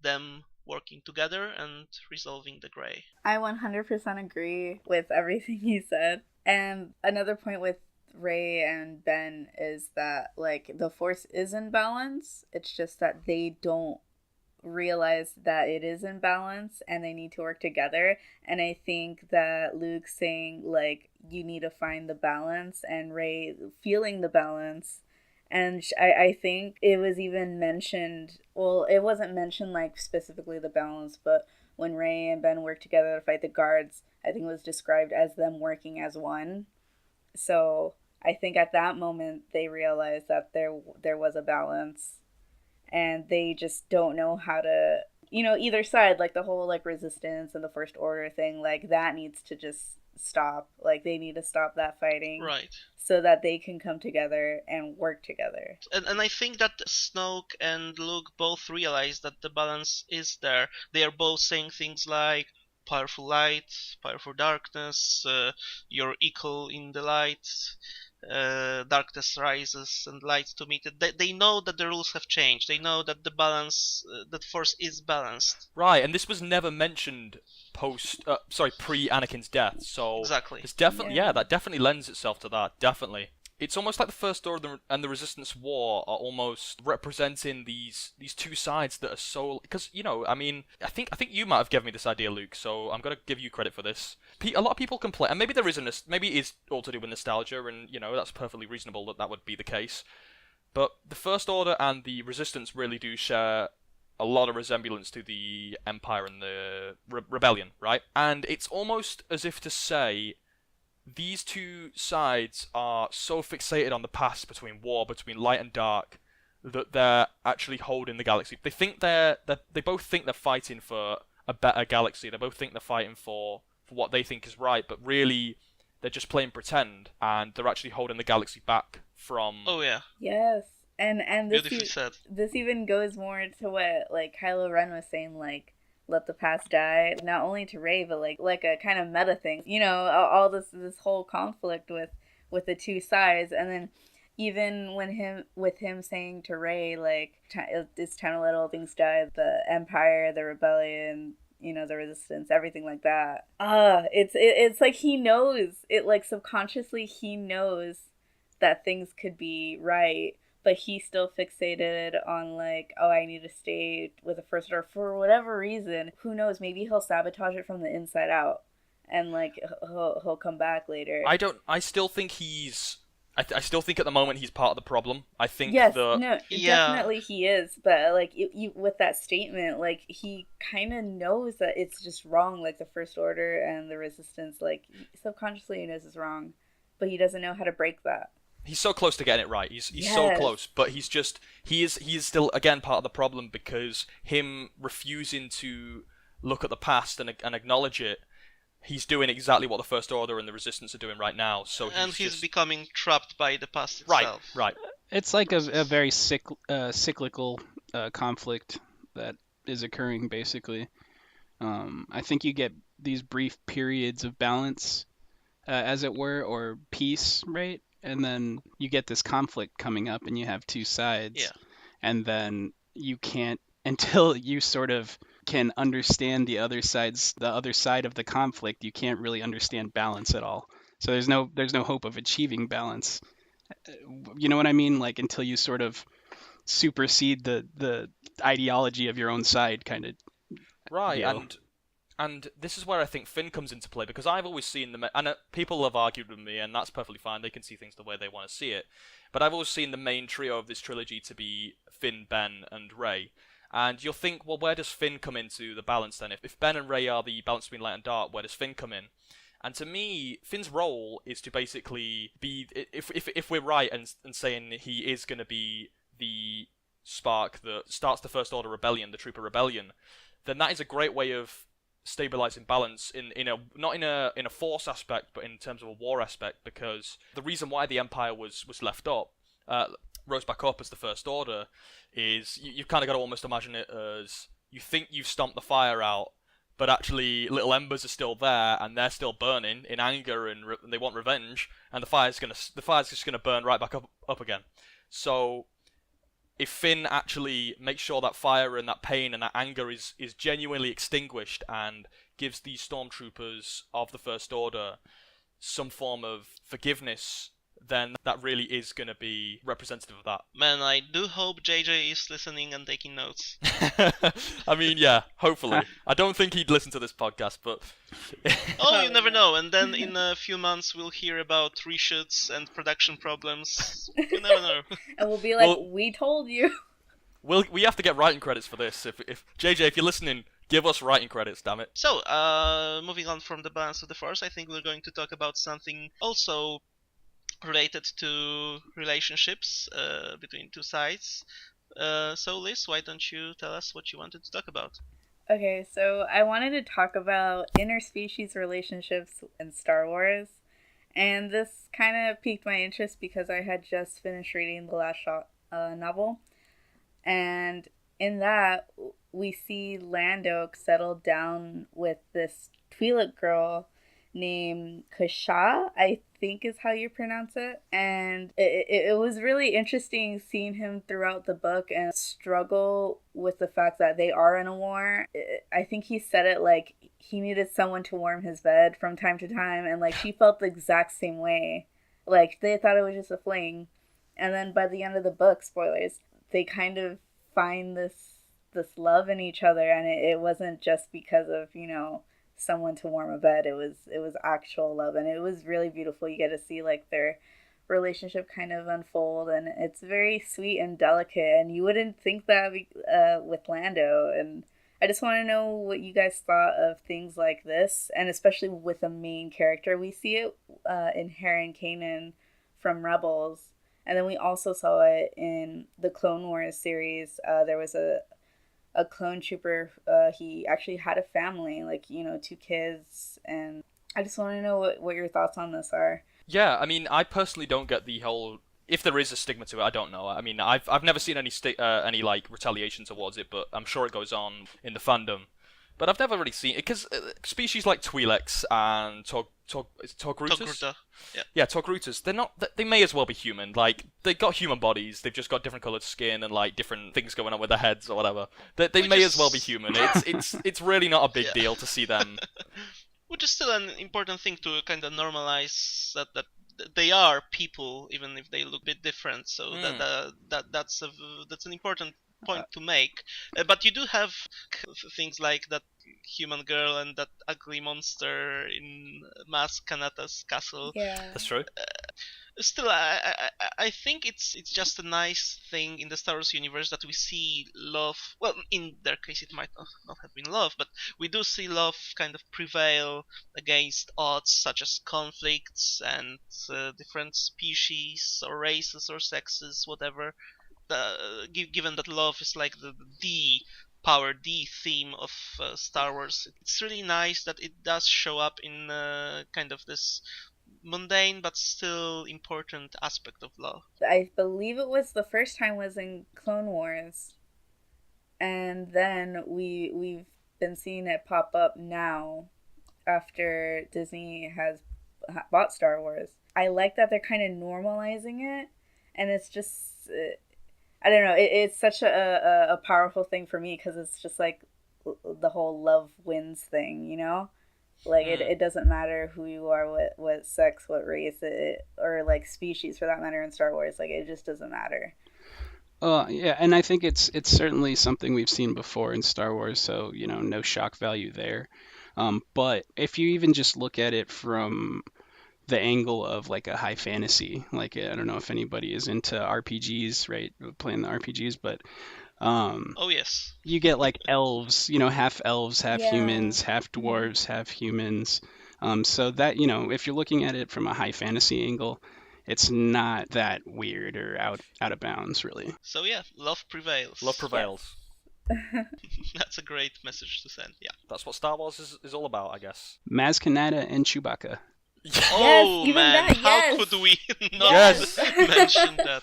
Them working together and resolving the gray. I 100% agree with everything you said. And another point with Rey and Ben is that, like, the Force is in balance. It's just that they don't realize that it is in balance and they need to work together. And I think that Luke saying, like, you need to find the balance, and Rey feeling the balance. And I think it was even mentioned, well, it wasn't mentioned like specifically the balance, but when Rey and Ben worked together to fight the guards, I think it was described as them working as one. So I think at that moment they realized that there was a balance, and they just don't know how to, either side, like the whole like resistance and the First Order thing, like that needs to just stop. Like they need to stop that fighting, right, so that they can come together and work together. And I think that Snoke and Luke both realize that the balance is there. They are both saying things like powerful light, powerful darkness, you're equal in the light, darkness rises and light to meet it. They know that the rules have changed. They know that the balance, that Force is balanced. Right, and this was never mentioned pre Anakin's death. So exactly, it's definitely that definitely lends itself to that. Definitely, it's almost like the First Order and the Resistance War are almost representing these two sides that are so, because I mean, I think you might have given me this idea, Luke. So I'm gonna give you credit for this. A lot of people complain, and maybe maybe it is all to do with nostalgia, and that's perfectly reasonable that would be the case. But the First Order and the Resistance really do share a lot of resemblance to the Empire and the Rebellion, right? And it's almost as if to say these two sides are so fixated on the past, between light and dark, that they're actually holding the galaxy. They think they both think they're fighting for a better galaxy. They both think they're fighting for what they think is right, but really they're just playing pretend, and they're actually holding the galaxy back from... Oh yeah. Yes. And this even goes more to what like Kylo Ren was saying, like, let the past die, not only to Rey, but like a kind of meta thing, all this whole conflict with the two sides. And then even with him saying to Rey, like, it's time to let all things die, the Empire, the Rebellion, the Resistance, everything like that. It's like he knows it, like subconsciously he knows that things could be right, but he's still fixated on, like, oh, I need to stay with the First Order for whatever reason. Who knows? Maybe he'll sabotage it from the inside out, and like he'll come back later. I still think he's. I still think at the moment he's part of the problem. I think definitely he is. But like with that statement, like he kind of knows that it's just wrong. Like the First Order and the Resistance, like subconsciously he knows it's wrong, but he doesn't know how to break that. He's so close to getting it right. He's Yes. so close, but he is still again part of the problem, because him refusing to look at the past and acknowledge it, he's doing exactly what the First Order and the Resistance are doing right now. So he's becoming trapped by the past itself. Right. It's like a very cyclical conflict that is occurring, basically. I think you get these brief periods of balance, as it were, or peace, right? And then you get this conflict coming up, and you have two sides. Yeah. And then you can't, until you sort of can understand the other side of the conflict, you can't really understand balance at all. So there's no hope of achieving balance. You know what I mean? Like, until you sort of supersede the ideology of your own side, kind of. Right, deal. And this is where I think Finn comes into play, because I've always seen and people have argued with me, and that's perfectly fine. They can see things the way they want to see it. But I've always seen the main trio of this trilogy to be Finn, Ben, and Rey. And you'll think, well, where does Finn come into the balance then? If Ben and Rey are the balance between light and dark, where does Finn come in? And to me, Finn's role is to basically be, if we're right and saying he is going to be the spark that starts the First Order rebellion, the Trooper rebellion, then that is a great way of stabilizing balance not in a force aspect, but in terms of a war aspect, because the reason why the Empire was left up, rose back up as the First Order, is you've kind of got to almost imagine it as, you think you've stomped the fire out, but actually little embers are still there, and they're still burning in anger, and they want revenge, and the fire's just gonna burn right back up again. So if Finn actually makes sure that fire and that pain and that anger is genuinely extinguished, and gives these stormtroopers of the First Order some form of forgiveness, then that really is going to be representative of that. Man, I do hope JJ is listening and taking notes. I mean, yeah, hopefully. I don't think he'd listen to this podcast, but... Oh, you never know. And then in a few months we'll hear about reshoots and production problems. You never know. And we'll be like, we told you. We have to get writing credits for this. If JJ, if you're listening, give us writing credits, damn it. So, moving on from the balance of the Force, I think we're going to talk about something also related to relationships between two sides. So Liz, why don't you tell us what you wanted to talk about? Okay, so I wanted to talk about interspecies relationships in Star Wars. And this kind of piqued my interest because I had just finished reading the last novel. And in that, we see Lando settle down with this Twi'lek girl named Kasha, I think is how you pronounce it. And it was really interesting seeing him throughout the book and struggle with the fact that they are in a war. I think he said it like he needed someone to warm his bed from time to time, and like she felt the exact same way. Like they thought it was just a fling. And then by the end of the book, spoilers, they kind of find this love in each other, and it wasn't just because of, someone to warm a bed. It was actual love, and it was really beautiful. You get to see like their relationship kind of unfold, and it's very sweet and delicate, and you wouldn't think that with Lando. And I just want to know what you guys thought of things like this, and especially with a main character. We see it in Harren Kanan from Rebels, and then we also saw it in the Clone Wars series. There was a clone trooper. He actually had a family, like, 2 kids, and I just want to know what your thoughts on this are. Yeah, I mean, I personally don't get the whole, if there is a stigma to it, I don't know. I mean, I've never seen any like retaliation towards it, but I'm sure it goes on in the fandom. But I've never really seen it, because species like Twi'leks and Togrutas? Yeah, Togrutas, they may as well be human. Like, they've got human bodies, they've just got different coloured skin and, like, different things going on with their heads or whatever. They may as well be human. It's really not a big deal to see them. Which is still an important thing to kind of normalize that they are people, even if they look a bit different. So that's an important point to make. But you do have things like that human girl and that ugly monster in Mas Kanata's castle. Yeah, that's true. Still, I think it's just a nice thing in the Star Wars universe that we see love. Well, in their case, it might not have been love, but we do see love kind of prevail against odds such as conflicts and different species or races or sexes, whatever. Given that love is like the power, the theme of Star Wars, it's really nice that it does show up in kind of this mundane but still important aspect of love. I believe it was the first time was in Clone Wars, and then we've been seeing it pop up now after Disney has bought Star Wars. I like that they're kind of normalizing it, and it's just I don't know. It's such a powerful thing for me because it's just like the whole love wins thing, you know? Like it doesn't matter who you are, what sex, what race, or like species for that matter in Star Wars. Like it just doesn't matter. Yeah, and I think it's certainly something we've seen before in Star Wars, so no shock value there. But if you even just look at it from the angle of like a high fantasy, like I don't know if anybody is into RPGs, right? Playing the RPGs, but oh yes, you get like elves, half elves, half Yeah. humans, half dwarves, half humans. So that if you're looking at it from a high fantasy angle, it's not that weird or out of bounds, really. So yeah, love prevails. Love prevails. That's a great message to send. Yeah. That's what Star Wars is all about, I guess. Maz Kanata and Chewbacca. Oh even man, that, how yes. could we not Yes. mention that?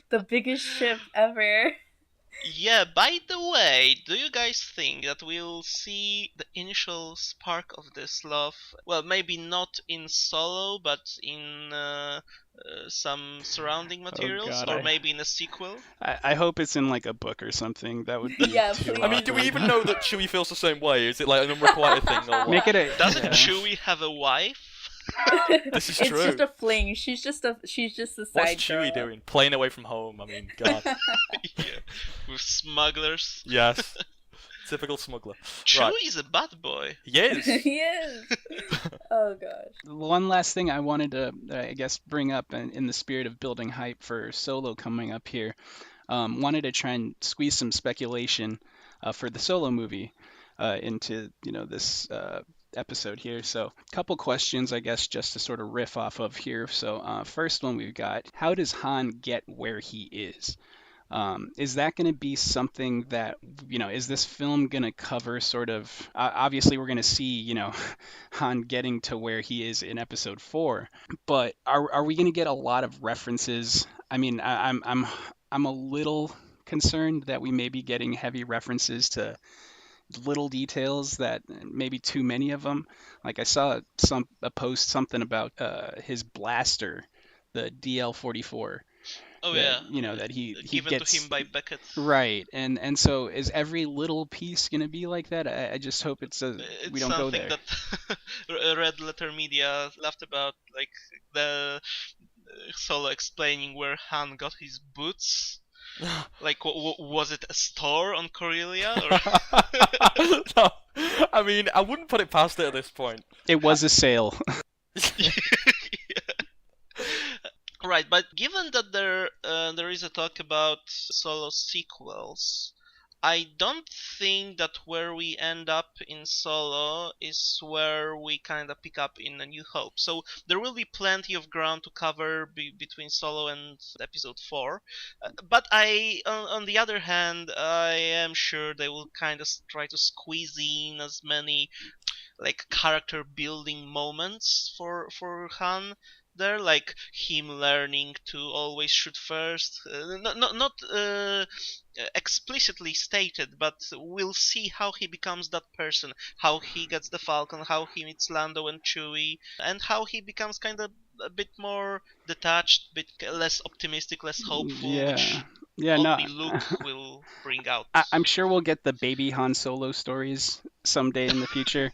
The biggest ship ever. Yeah, by the way, do you guys think that we'll see the initial spark of this love? Well, maybe not in Solo, but in some surrounding materials, God, or maybe in a sequel? I hope it's in like a book or something. That would be Yeah, too please. I mean, do we awkward. even know that Chewie feels the same way? Is it like an unrequited thing or what? Make it a Doesn't yeah. Chewie have a wife? This is It's true. just a fling. She's just a side What's Chewie girl. doing? Playing away from home. I mean, God. Yeah, with smugglers. Yes. Typical smuggler. Chewie Right. is a bad boy. He is. He is. Oh gosh. One last thing I wanted to, I guess, bring up in the spirit of building hype for Solo coming up here. Wanted to try and squeeze some speculation for the Solo movie into this episode here. So a couple questions, I guess, just to sort of riff off of here. So first one we've got, how does Han get where he is? Is that going to be something that, is this film going to cover sort of, obviously we're going to see, Han getting to where he is in episode 4, but are we going to get a lot of references? I mean, I'm a little concerned that we may be getting heavy references to little details, that maybe too many of them. Like I saw a post something about his blaster, the DL-44. Oh that, yeah. That he Given gets to him by Beckett. right, and so is every little piece gonna be like that? I just hope we don't go there. It's something that Red Letter Media laughed about, like the Solo explaining where Han got his boots. Like, was it a store on Corellia? Or... No, I mean, I wouldn't put it past it at this point. It was a sale. Right, but given that there is a talk about Solo sequels, I don't think that where we end up in Solo is where we kind of pick up in A New Hope. So there will be plenty of ground to cover between Solo and Episode 4. But on the other hand, I am sure they will kind of try to squeeze in as many like character building moments for Han there, like him learning to always shoot first. Not explicitly stated, but we'll see how he becomes that person, how he gets the Falcon, how he meets Lando and Chewie, and how he becomes kind of a bit more detached, bit less optimistic, less hopeful. Which only Luke will bring out. I'm sure we'll get the baby Han Solo stories someday in the future.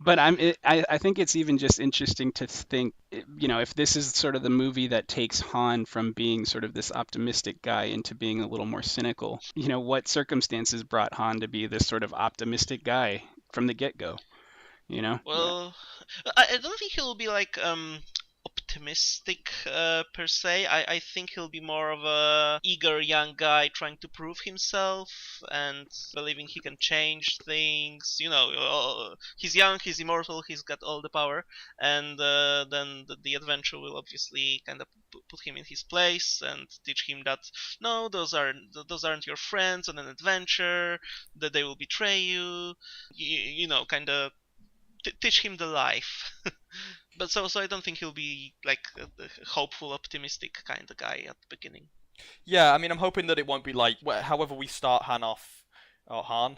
But I think it's even just interesting to think, if this is sort of the movie that takes Han from being sort of this optimistic guy into being a little more cynical, what circumstances brought Han to be this sort of optimistic guy from the get-go, Well, I don't think he'll be like optimistic per se. I think he'll be more of a eager young guy trying to prove himself and believing he can change things. He's young, he's immortal, he's got all the power, and then the adventure will obviously kind of put him in his place and teach him that no, those aren't your friends on an adventure, that they will betray you. Kind of teach him the life. But so I don't think he'll be like a hopeful, optimistic kind of guy at the beginning. Yeah, I mean, I'm hoping that it won't be like however we start Han off, or Han.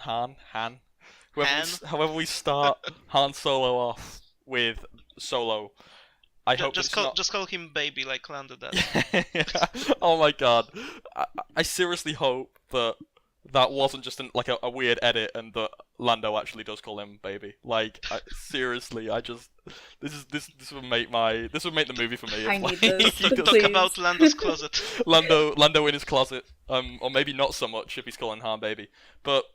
However we start Han Solo off with Solo. Just call him baby like Lando does. Oh my god, I seriously hope that wasn't just a weird edit, and that Lando actually does call him baby. Like, seriously, this would make the movie for me. I need this. Talk about Lando's closet. Lando in his closet, or maybe not so much if he's calling Han baby. But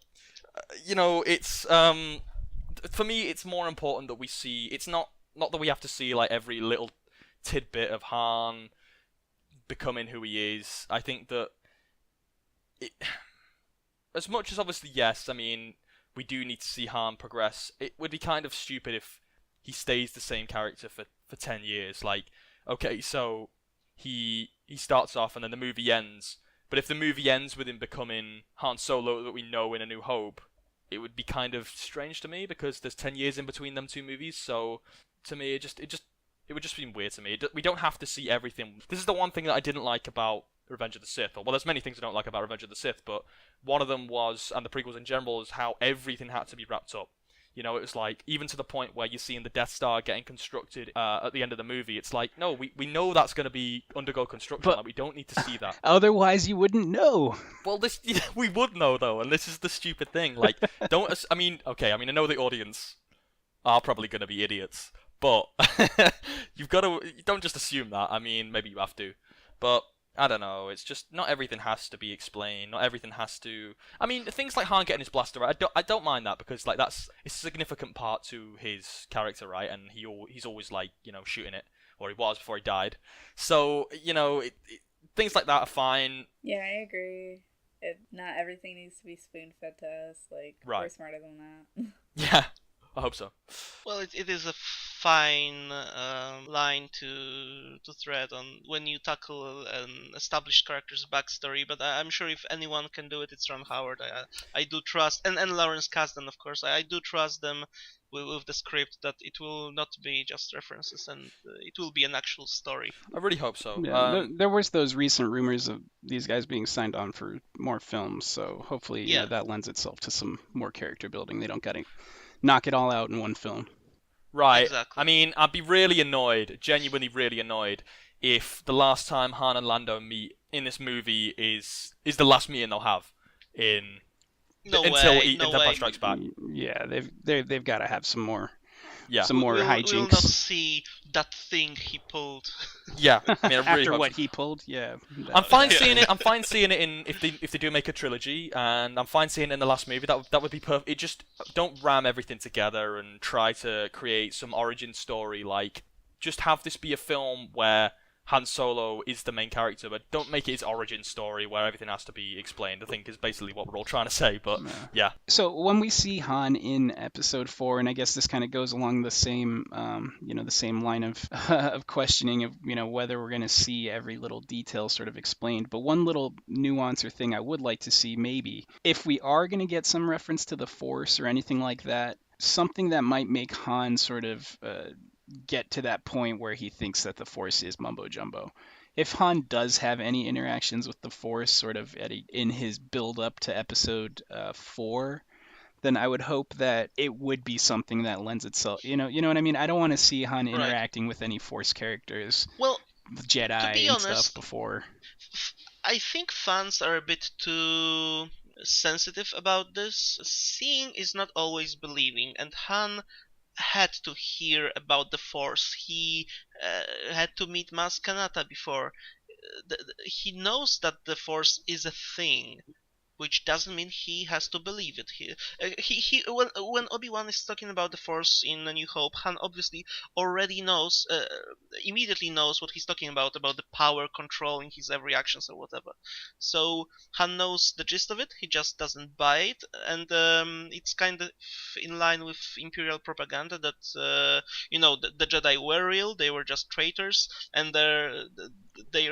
it's for me, it's more important that we see. It's not that we have to see like every little tidbit of Han becoming who he is. I think that as much as obviously, yes, I mean, we do need to see Han progress. It would be kind of stupid if he stays the same character for 10 years. Like, okay, so he starts off and then the movie ends. But if the movie ends with him becoming Han Solo that we know in A New Hope, it would be kind of strange to me because there's 10 years in between them two movies. So to me, it would just seem weird to me. We don't have to see everything. This is the one thing that I didn't like about Revenge of the Sith. Well, there's many things I don't like about Revenge of the Sith, but one of them was, and the prequels in general, is how everything had to be wrapped up. It was like, even to the point where you're seeing the Death Star getting constructed at the end of the movie. It's like, no, we know that's going to undergo construction. Like, we don't need to see that. Otherwise, you wouldn't know. Well, we would know, though, and this is the stupid thing. Like, I know the audience are probably going to be idiots, but you don't just assume that. I mean, maybe you have to, but I don't know. It's just not everything has to be explained. Not everything has to. I mean, things like Han getting his blaster, right? I don't mind that because like it's a significant part to his character, right? And he's always like shooting it, or he was before he died. So things like that are fine. Yeah, I agree. Not everything needs to be spoon fed to us. Like, right. We're smarter than that. Yeah, I hope so. Well, it is a fine line to thread on when you tackle an established character's backstory, but I'm sure if anyone can do it, it's Ron Howard. I do trust, and Lawrence Kasdan, of course. I do trust them with the script that it will not be just references and it will be an actual story. I really hope so. Yeah, there was those recent rumors of these guys being signed on for more films, so hopefully that lends itself to some more character building. They don't gotta knock it all out in one film. Right. Exactly. I mean, I'd be really annoyed, genuinely really annoyed, if the last time Han and Lando meet in this movie is the last meeting they'll have until Empire Strikes Back. Yeah, they've got to have some more. Yeah. Some more hijinks. We'll not see that thing he pulled. Yeah, I mean, I really after what he pulled. Yeah. I'm fine seeing it. I'm fine seeing it in if they do make a trilogy, and I'm fine seeing it in the last movie. That would be perfect. It just don't ram everything together and try to create some origin story. Like, just have this be a film where Han Solo is the main character, but don't make it his origin story where everything has to be explained. I think is basically what we're all trying to say, but yeah. So when we see Han in Episode 4, and I guess this kind of goes along the same, the same line of questioning of, whether we're going to see every little detail sort of explained. But one little nuance or thing I would like to see maybe, if we are going to get some reference to the Force or anything like that, something that might make Han sort of get to that point where he thinks that the Force is mumbo jumbo. If Han does have any interactions with the Force sort of in his build up to Episode 4, then I would hope that it would be something that lends itself. You know what I mean? I don't want to see Han interacting with any Force characters, Jedi and stuff before. I think fans are a bit too sensitive about this. Seeing is not always believing, and Han had to hear about the Force. He had to meet Maz Kanata before. He knows that the Force is a thing. which doesn't mean he has to believe it. When Obi-Wan is talking about the Force in A New Hope, Han obviously already knows, immediately knows what he's talking about the power controlling his every actions or whatever. So Han knows the gist of it, he just doesn't buy it, and it's kind of in line with Imperial propaganda that, the Jedi were real, they were just traitors, and their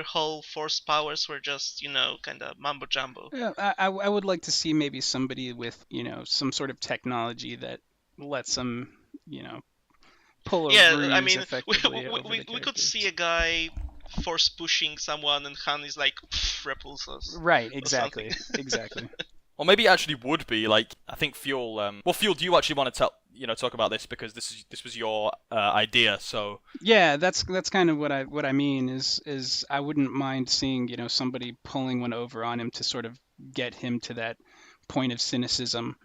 whole Force powers were just, kind of mumbo jumbo. Yeah, I would like to see maybe somebody with, some sort of technology that lets them, pull a ruse I mean, effectively we could see a guy force pushing someone and Han is like, repulsors. Right, exactly. Or maybe it actually would be like, I think Fuel. Fuel, do you actually want to talk about this, because this was your idea? So yeah, that's kind of what I mean is I wouldn't mind seeing somebody pulling one over on him to sort of get him to that point of cynicism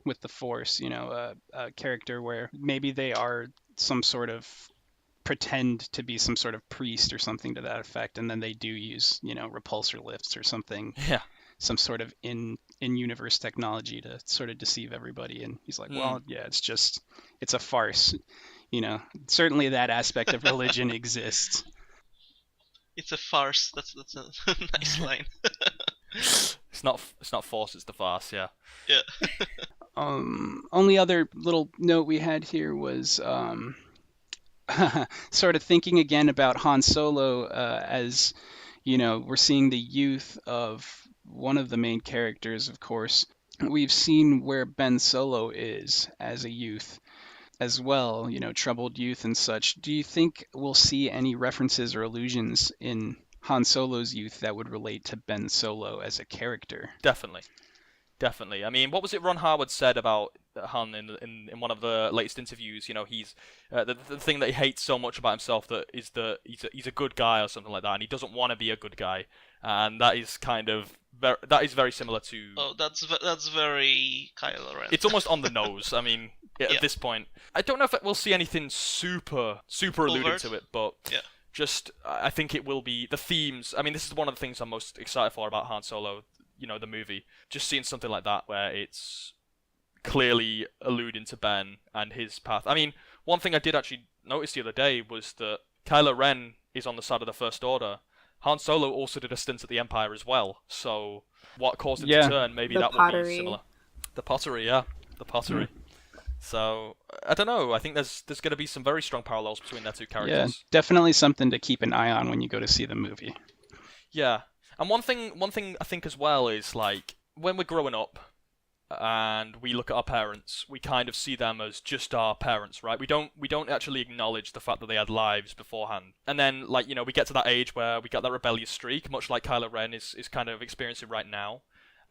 with the Force. A character where maybe they are some sort of pretend to be some sort of priest or something to that effect, and then they do use repulsor lifts or something. Yeah. Some sort of in-universe technology to sort of deceive everybody. And he's like, well, yeah, it's a farce. Certainly that aspect of religion exists. It's a farce. That's a nice line. It's not force, it's the farce, yeah. Yeah. Only other little note we had here was sort of thinking again about Han Solo as, we're seeing the youth of one of the main characters, of course. We've seen where Ben Solo is as a youth as well, troubled youth and such. Do you think we'll see any references or allusions in Han Solo's youth that would relate to Ben Solo as a character? Definitely. I mean, what was it Ron Howard said about Han in one of the latest interviews? He's the thing that he hates so much about himself that is he's a good guy or something like that, and he doesn't want to be a good guy, and that is very similar to. Oh, that's very Kylo Ren. It's almost on the nose. I mean, at this point, I don't know if we'll see anything super alluded to it, but just I think it will be the themes. I mean, this is one of the things I'm most excited for about Han Solo. The movie, just seeing something like that where it's clearly alluding to Ben and his path. I mean, one thing I did actually notice the other day was that Kylo Ren is on the side of the First Order. Han Solo also did a stint at the Empire as well. So what caused it to turn? Maybe that would be similar. The pottery, yeah. The pottery. So, I don't know. I think there's going to be some very strong parallels between their two characters. Yeah, definitely something to keep an eye on when you go to see the movie. Yeah. And one thing I think as well is, like, when we're growing up and we look at our parents, we kind of see them as just our parents, right? We don't actually acknowledge the fact that they had lives beforehand. And then, like, we get to that age where we got that rebellious streak, much like Kylo Ren is kind of experiencing right now,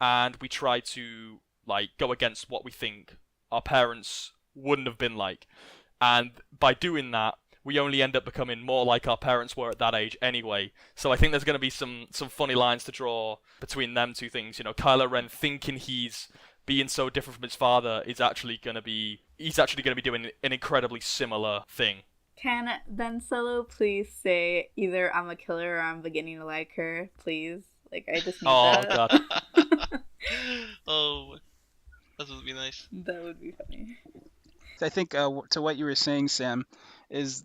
and we try to, like, go against what we think our parents wouldn't have been like. And by doing that, we only end up becoming more like our parents were at that age anyway. So I think there's going to be some funny lines to draw between them two things. Kylo Ren thinking he's being so different from his father is actually going to be doing an incredibly similar thing. Can Ben Solo please say either I'm a killer or I'm beginning to like her, please? Like, I just need that. Oh, God. Oh, that would be nice. That would be funny. I think to what you were saying, Sam, is,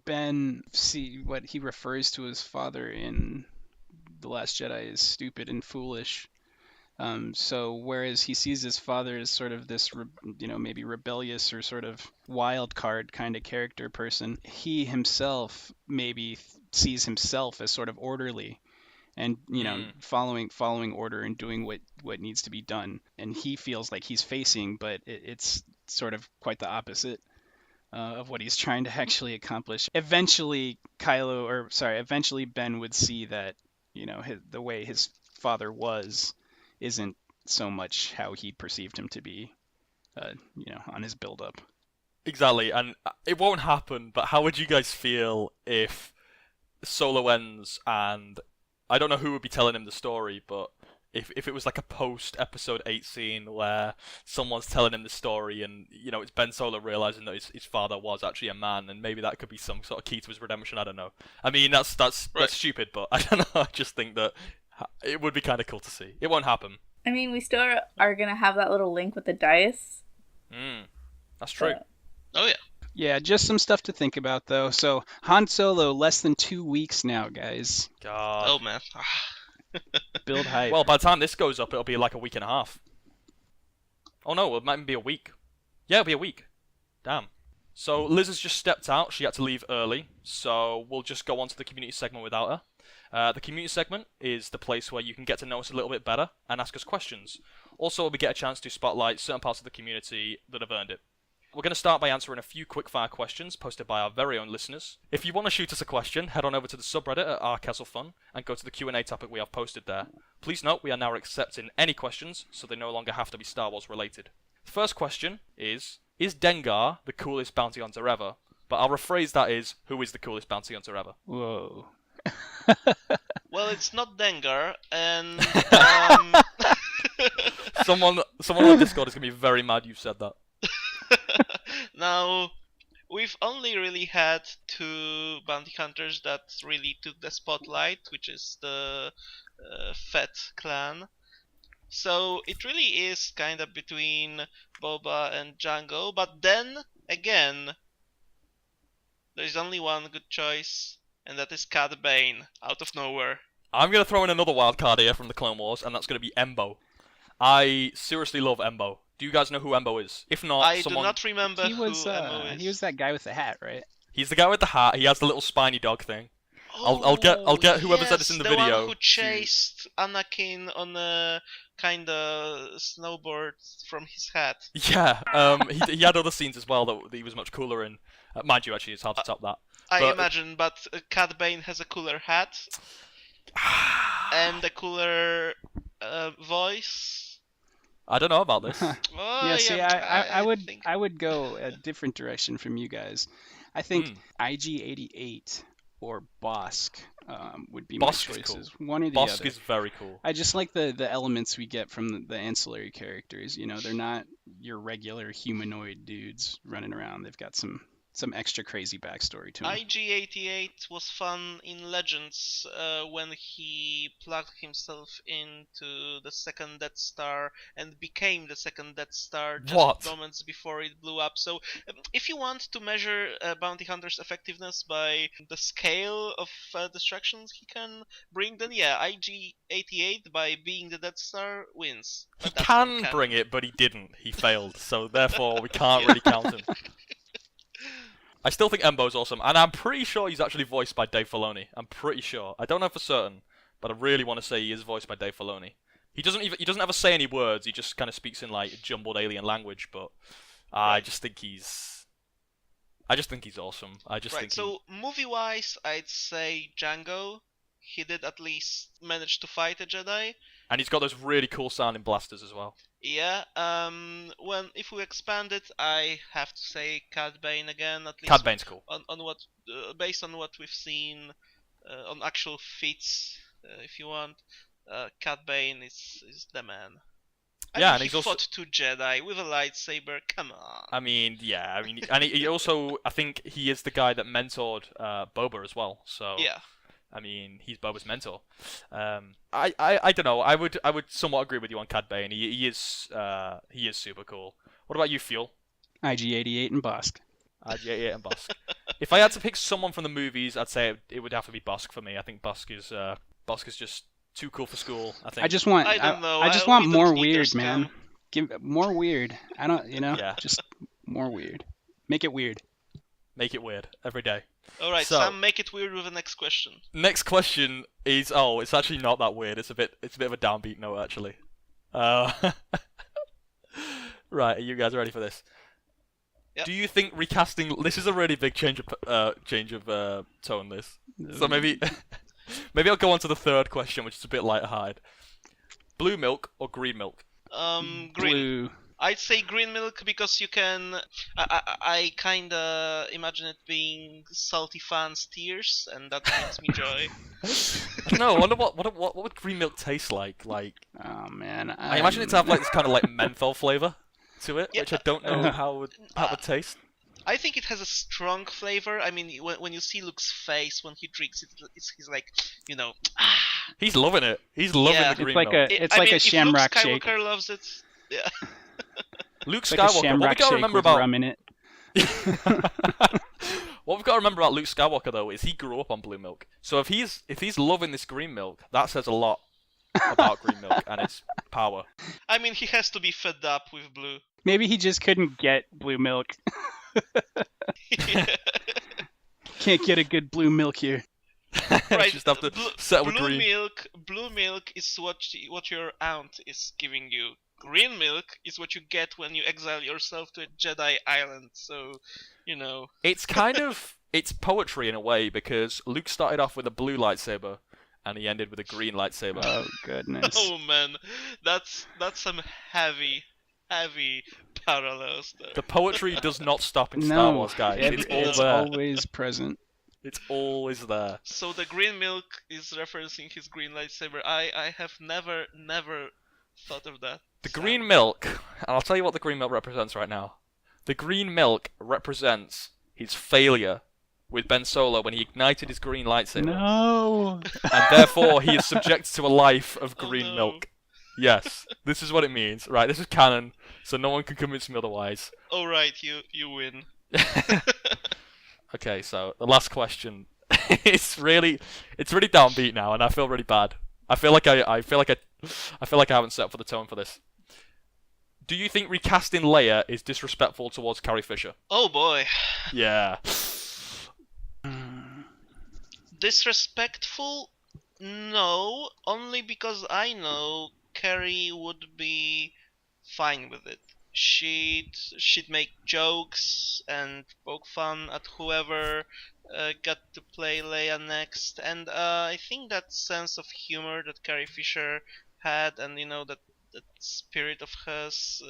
Ben, see what he refers to his father in The Last Jedi is stupid and foolish. So whereas he sees his father as sort of this, maybe rebellious or sort of wild card kind of character person, he himself maybe sees himself as sort of orderly and, following order and doing what needs to be done. And he feels like he's facing, but it's sort of quite the opposite of what he's trying to actually accomplish. Eventually, Ben would see that, the way his father was isn't so much how he perceived him to be, on his build-up. Exactly, and it won't happen, but how would you guys feel if Solo ends and I don't know who would be telling him the story, but if it was like a post-episode 8 scene where someone's telling him the story and, it's Ben Solo realizing that his father was actually a man, and maybe that could be some sort of key to his redemption, I don't know. I mean, that's stupid, but I don't know, I just think that it would be kind of cool to see. It won't happen, I mean, we still are going to have that little link with the dice. That's true. Oh, yeah. Yeah, just some stuff to think about, though. So, Han Solo, less than 2 weeks now, guys. God. Oh, man. Build hype. Well, by the time this goes up, it'll be like a week and a half. Oh, no, it might even be a week. Yeah, it'll be a week. Damn. So, Liz has just stepped out. She had to leave early. So, we'll just go on to the community segment without her. The community segment is the place where you can get to know us a little bit better and ask us questions. Also, we get a chance to spotlight certain parts of the community that have earned it. We're going to start by answering a few quickfire questions posted by our very own listeners. If you want to shoot us a question, head on over to the subreddit at Kessel Fun and go to the Q&A topic we have posted there. Please note we are now accepting any questions, so they no longer have to be Star Wars related. The first question is Dengar the coolest bounty hunter ever? But I'll rephrase that is, who is the coolest bounty hunter ever? Whoa. Well, it's not Dengar, and... Someone on Discord is going to be very mad you said that. Now, we've only really had 2 bounty hunters that really took the spotlight, which is the Fett clan. So it really is kind of between Boba and Jango, but then again, there's only one good choice, and that is Cad Bane, out of nowhere. I'm going to throw in another wild card here from the Clone Wars, and that's going to be Embo. I seriously love Embo. Do you guys know who Embo is? If not, I do not remember who Embo is. He was that guy with the hat, right? He's the guy with the hat. He has the little spiny dog thing. I'll get whoever said this in the video. The one who chased Anakin on a kind of snowboard from his hat. Yeah, he had other scenes as well that he was much cooler in. Mind you, actually, it's hard to top that. I imagine, but Cad Bane has a cooler hat and a cooler voice. I don't know about this. Yeah, see, I would go a different direction from you guys. I think IG-88 or Bosk would be my choices. Cool. One or the Bosk other. is very cool. I just like the elements we get from the ancillary characters. You know, they're not your regular humanoid dudes running around. They've got some extra crazy backstory to him. IG-88 was fun in Legends when he plugged himself into the second Death Star and became the second Death Star just moments before it blew up. So if you want to measure Bounty Hunter's effectiveness by the scale of destructions he can bring, then yeah, IG-88 by being the Death Star wins. He can bring it, but he didn't. He failed. So therefore we can't really count him. I still think Embo's awesome, and I'm pretty sure he's actually voiced by Dave Filoni. I'm pretty sure. I don't know for certain, but I really want to say he is voiced by Dave Filoni. He doesn't ever say any words. He just kind of speaks in like jumbled alien language. But I just think he's awesome. So movie-wise, I'd say Django. He did at least manage to fight a Jedi. And he's got those really cool sounding blasters as well. Yeah, if we expand it, I have to say Cad Bane again. At least Cad Bane's cool. Based on what we've seen on actual feats, if you want, Cad Bane is the man. And he fought 2 Jedi with a lightsaber. Come on. And he also, I think he is the guy that mentored Boba as well. So yeah. I mean, he's Boba's mentor. I don't know. I would somewhat agree with you on Cad Bane. He is super cool. What about you, Fuel? IG-88 and Bosk. IG-88 and Bosk. If I had to pick someone from the movies, I'd say it would have to be Bosk for me. I think Bosk is just too cool for school. I think. I just want more weird, man. Give more weird. I don't, Yeah. Just more weird. Make it weird. Make it weird every day. Alright, so, Sam, make it weird with the next question. Next question is, it's actually not that weird. It's a bit of a downbeat note, actually. Right, are you guys ready for this? Yep. Do you think recasting... This is a really big change of tone, this. So maybe I'll go on to the third question, which is a bit lighter-hearted. Blue milk or green milk? Green. Blue. I'd say green milk because you can. I kinda imagine it being salty fans' tears, and that brings me joy. No, I wonder what would green milk taste like? Like, oh man, I imagine it to have like this kind of like menthol flavor to it, which I don't know how it would taste. I think it has a strong flavor. I mean, when you see Luke's face when he drinks it, he's like, He's loving it. He's loving the green milk. It's like a shamrock if shake. Luke Skywalker loves it. Yeah. Luke It's like a Skywalker. shamrock What we got to shake remember with about rum in it. what we've got to remember about Luke Skywalker though is he grew up on blue milk. So if he's loving this green milk, that says a lot about green milk and its power. I mean, he has to be fed up with blue. Maybe he just couldn't get blue milk. Can't get a good blue milk here. Right. Just have to settle with blue green. Blue milk is what your aunt is giving you. Green milk is what you get when you exile yourself to a Jedi island. So, you know. It's kind of it's poetry in a way because Luke started off with a blue lightsaber and he ended with a green lightsaber. Oh goodness. Oh man, that's some heavy parallels there. The poetry does not stop in Star Wars, guys. It's all there. Always present. It's always there. So the green milk is referencing his green lightsaber. I have never thought of that. The green milk, and I'll tell you what the green milk represents right now. The green milk represents his failure with Ben Solo when he ignited his green lightsaber. No. And therefore he is subjected to a life of green no. milk. Yes, this is what it means. Right, this is canon, so no one can convince me otherwise. All right, you win. Okay, so the last question. it's really downbeat now, and I feel really bad. I feel like I haven't set up for the tone for this. Do you think recasting Leia is disrespectful towards Carrie Fisher? Oh boy. Yeah. Disrespectful? No, only because I know Carrie would be fine with it. She'd make jokes and poke fun at whoever got to play Leia next, and I think that sense of humor that Carrie Fisher had, and you know that spirit of hers,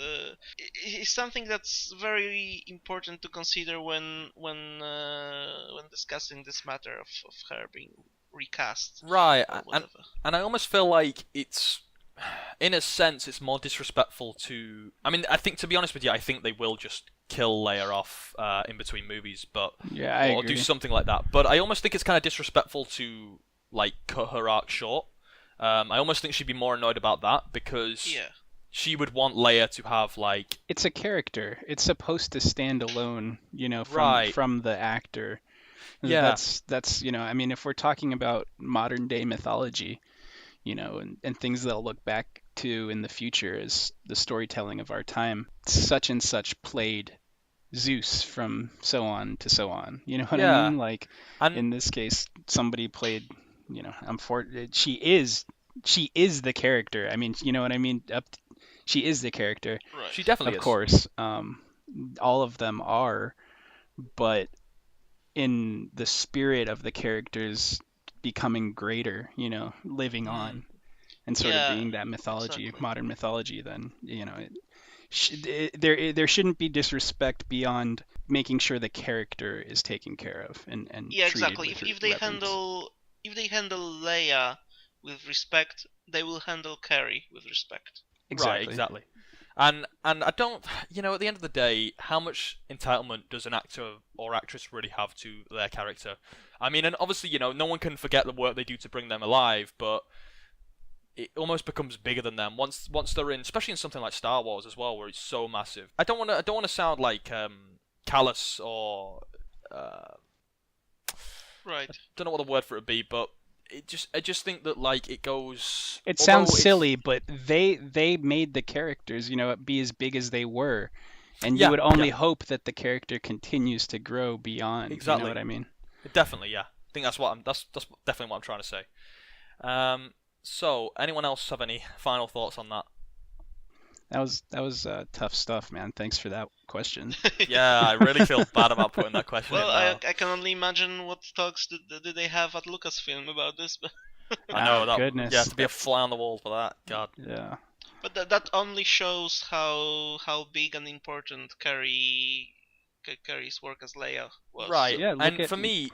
is something that's very important to consider when discussing this matter of her being recast. Right, and I almost feel like it's. In a sense, it's more disrespectful to. I mean, I think to be honest with you, I think they will just kill Leia off in between movies, but yeah, I or agree. do something like that. But I almost think it's kind of disrespectful to like cut her arc short. I almost think she'd be more annoyed about that because she would want Leia to have like. It's a character. It's supposed to stand alone, you know, from the actor. Yeah, that's you know, I mean, if we're talking about modern day mythology. You know, and things they'll look back to in the future as the storytelling of our time. Such and such played Zeus from so on to so on. You know what I mean? Like, in this case, somebody played, you know, she is the character. I mean, you know what I mean? She is the character. Right. She definitely is. Of course. All of them are, but in the spirit of the characters becoming greater, you know, living on and sort of being that mythology, modern mythology, then, you know, there shouldn't be disrespect beyond making sure the character is taken care of and yeah, exactly. If they handle Leia with respect, they will handle Carrie with respect. Exactly. Right, exactly. And I don't, you know, at the end of the day, how much entitlement does an actor or actress really have to their character? I mean, and obviously, you know, no one can forget the work they do to bring them alive, but it almost becomes bigger than them once they're in, especially in something like Star Wars as well, where it's so massive. I don't want to sound like callous or right. I don't know what the word for it would be, but I just think that like it goes. It sounds silly, but they made the characters, you know, be as big as they were, and you would only hope that the character continues to grow beyond. Exactly. You know what I mean? Definitely, yeah. I think that's definitely what I'm trying to say. So, anyone else have any final thoughts on that? That was tough stuff, man. Thanks for that question. Yeah, I really feel bad about putting that question well, in now. I can only imagine what talks did they have at Lucasfilm about this. But I know that. Goodness. Yeah, to be a fly on the wall for that. God. Yeah. But that only shows how big and important Carrie's work as Leia was. Right. Yeah. And for me,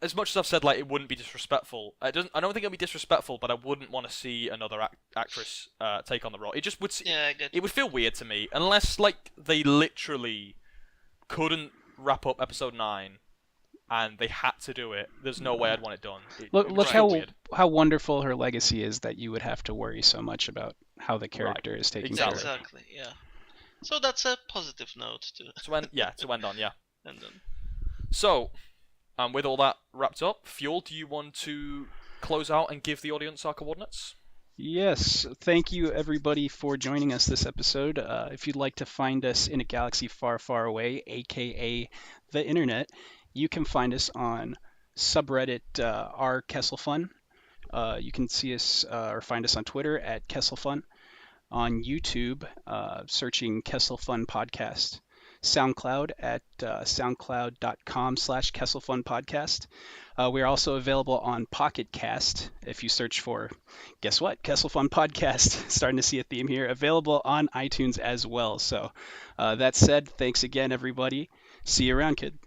as much as I've said like it wouldn't be disrespectful, I don't think it'd be disrespectful, but I wouldn't want to see another actress take on the role. It just would. Yeah, I get it would feel weird to me unless like they literally couldn't wrap up episode 9 and they had to do it. There's no way I'd want it done. Look how wonderful her legacy is that you would have to worry so much about how the character is taken care of. Exactly, yeah. So that's a positive note to end on, yeah. And then. So, with all that wrapped up, Fuel, do you want to close out and give the audience our coordinates? Yes, thank you everybody for joining us this episode. If you'd like to find us in a galaxy far, far away, aka the internet, you can find us on subreddit r Kessel Fun. You can see us or find us on Twitter at Kessel Fun, on YouTube searching Kessel Fun Podcast, SoundCloud at soundcloud.com/Kessel Fun Podcast. We're also available on Pocket Cast if you search for, guess what, Kessel Fun Podcast. Starting to see a theme here. Available on iTunes as well. So that said, thanks again, everybody. See you around, kid.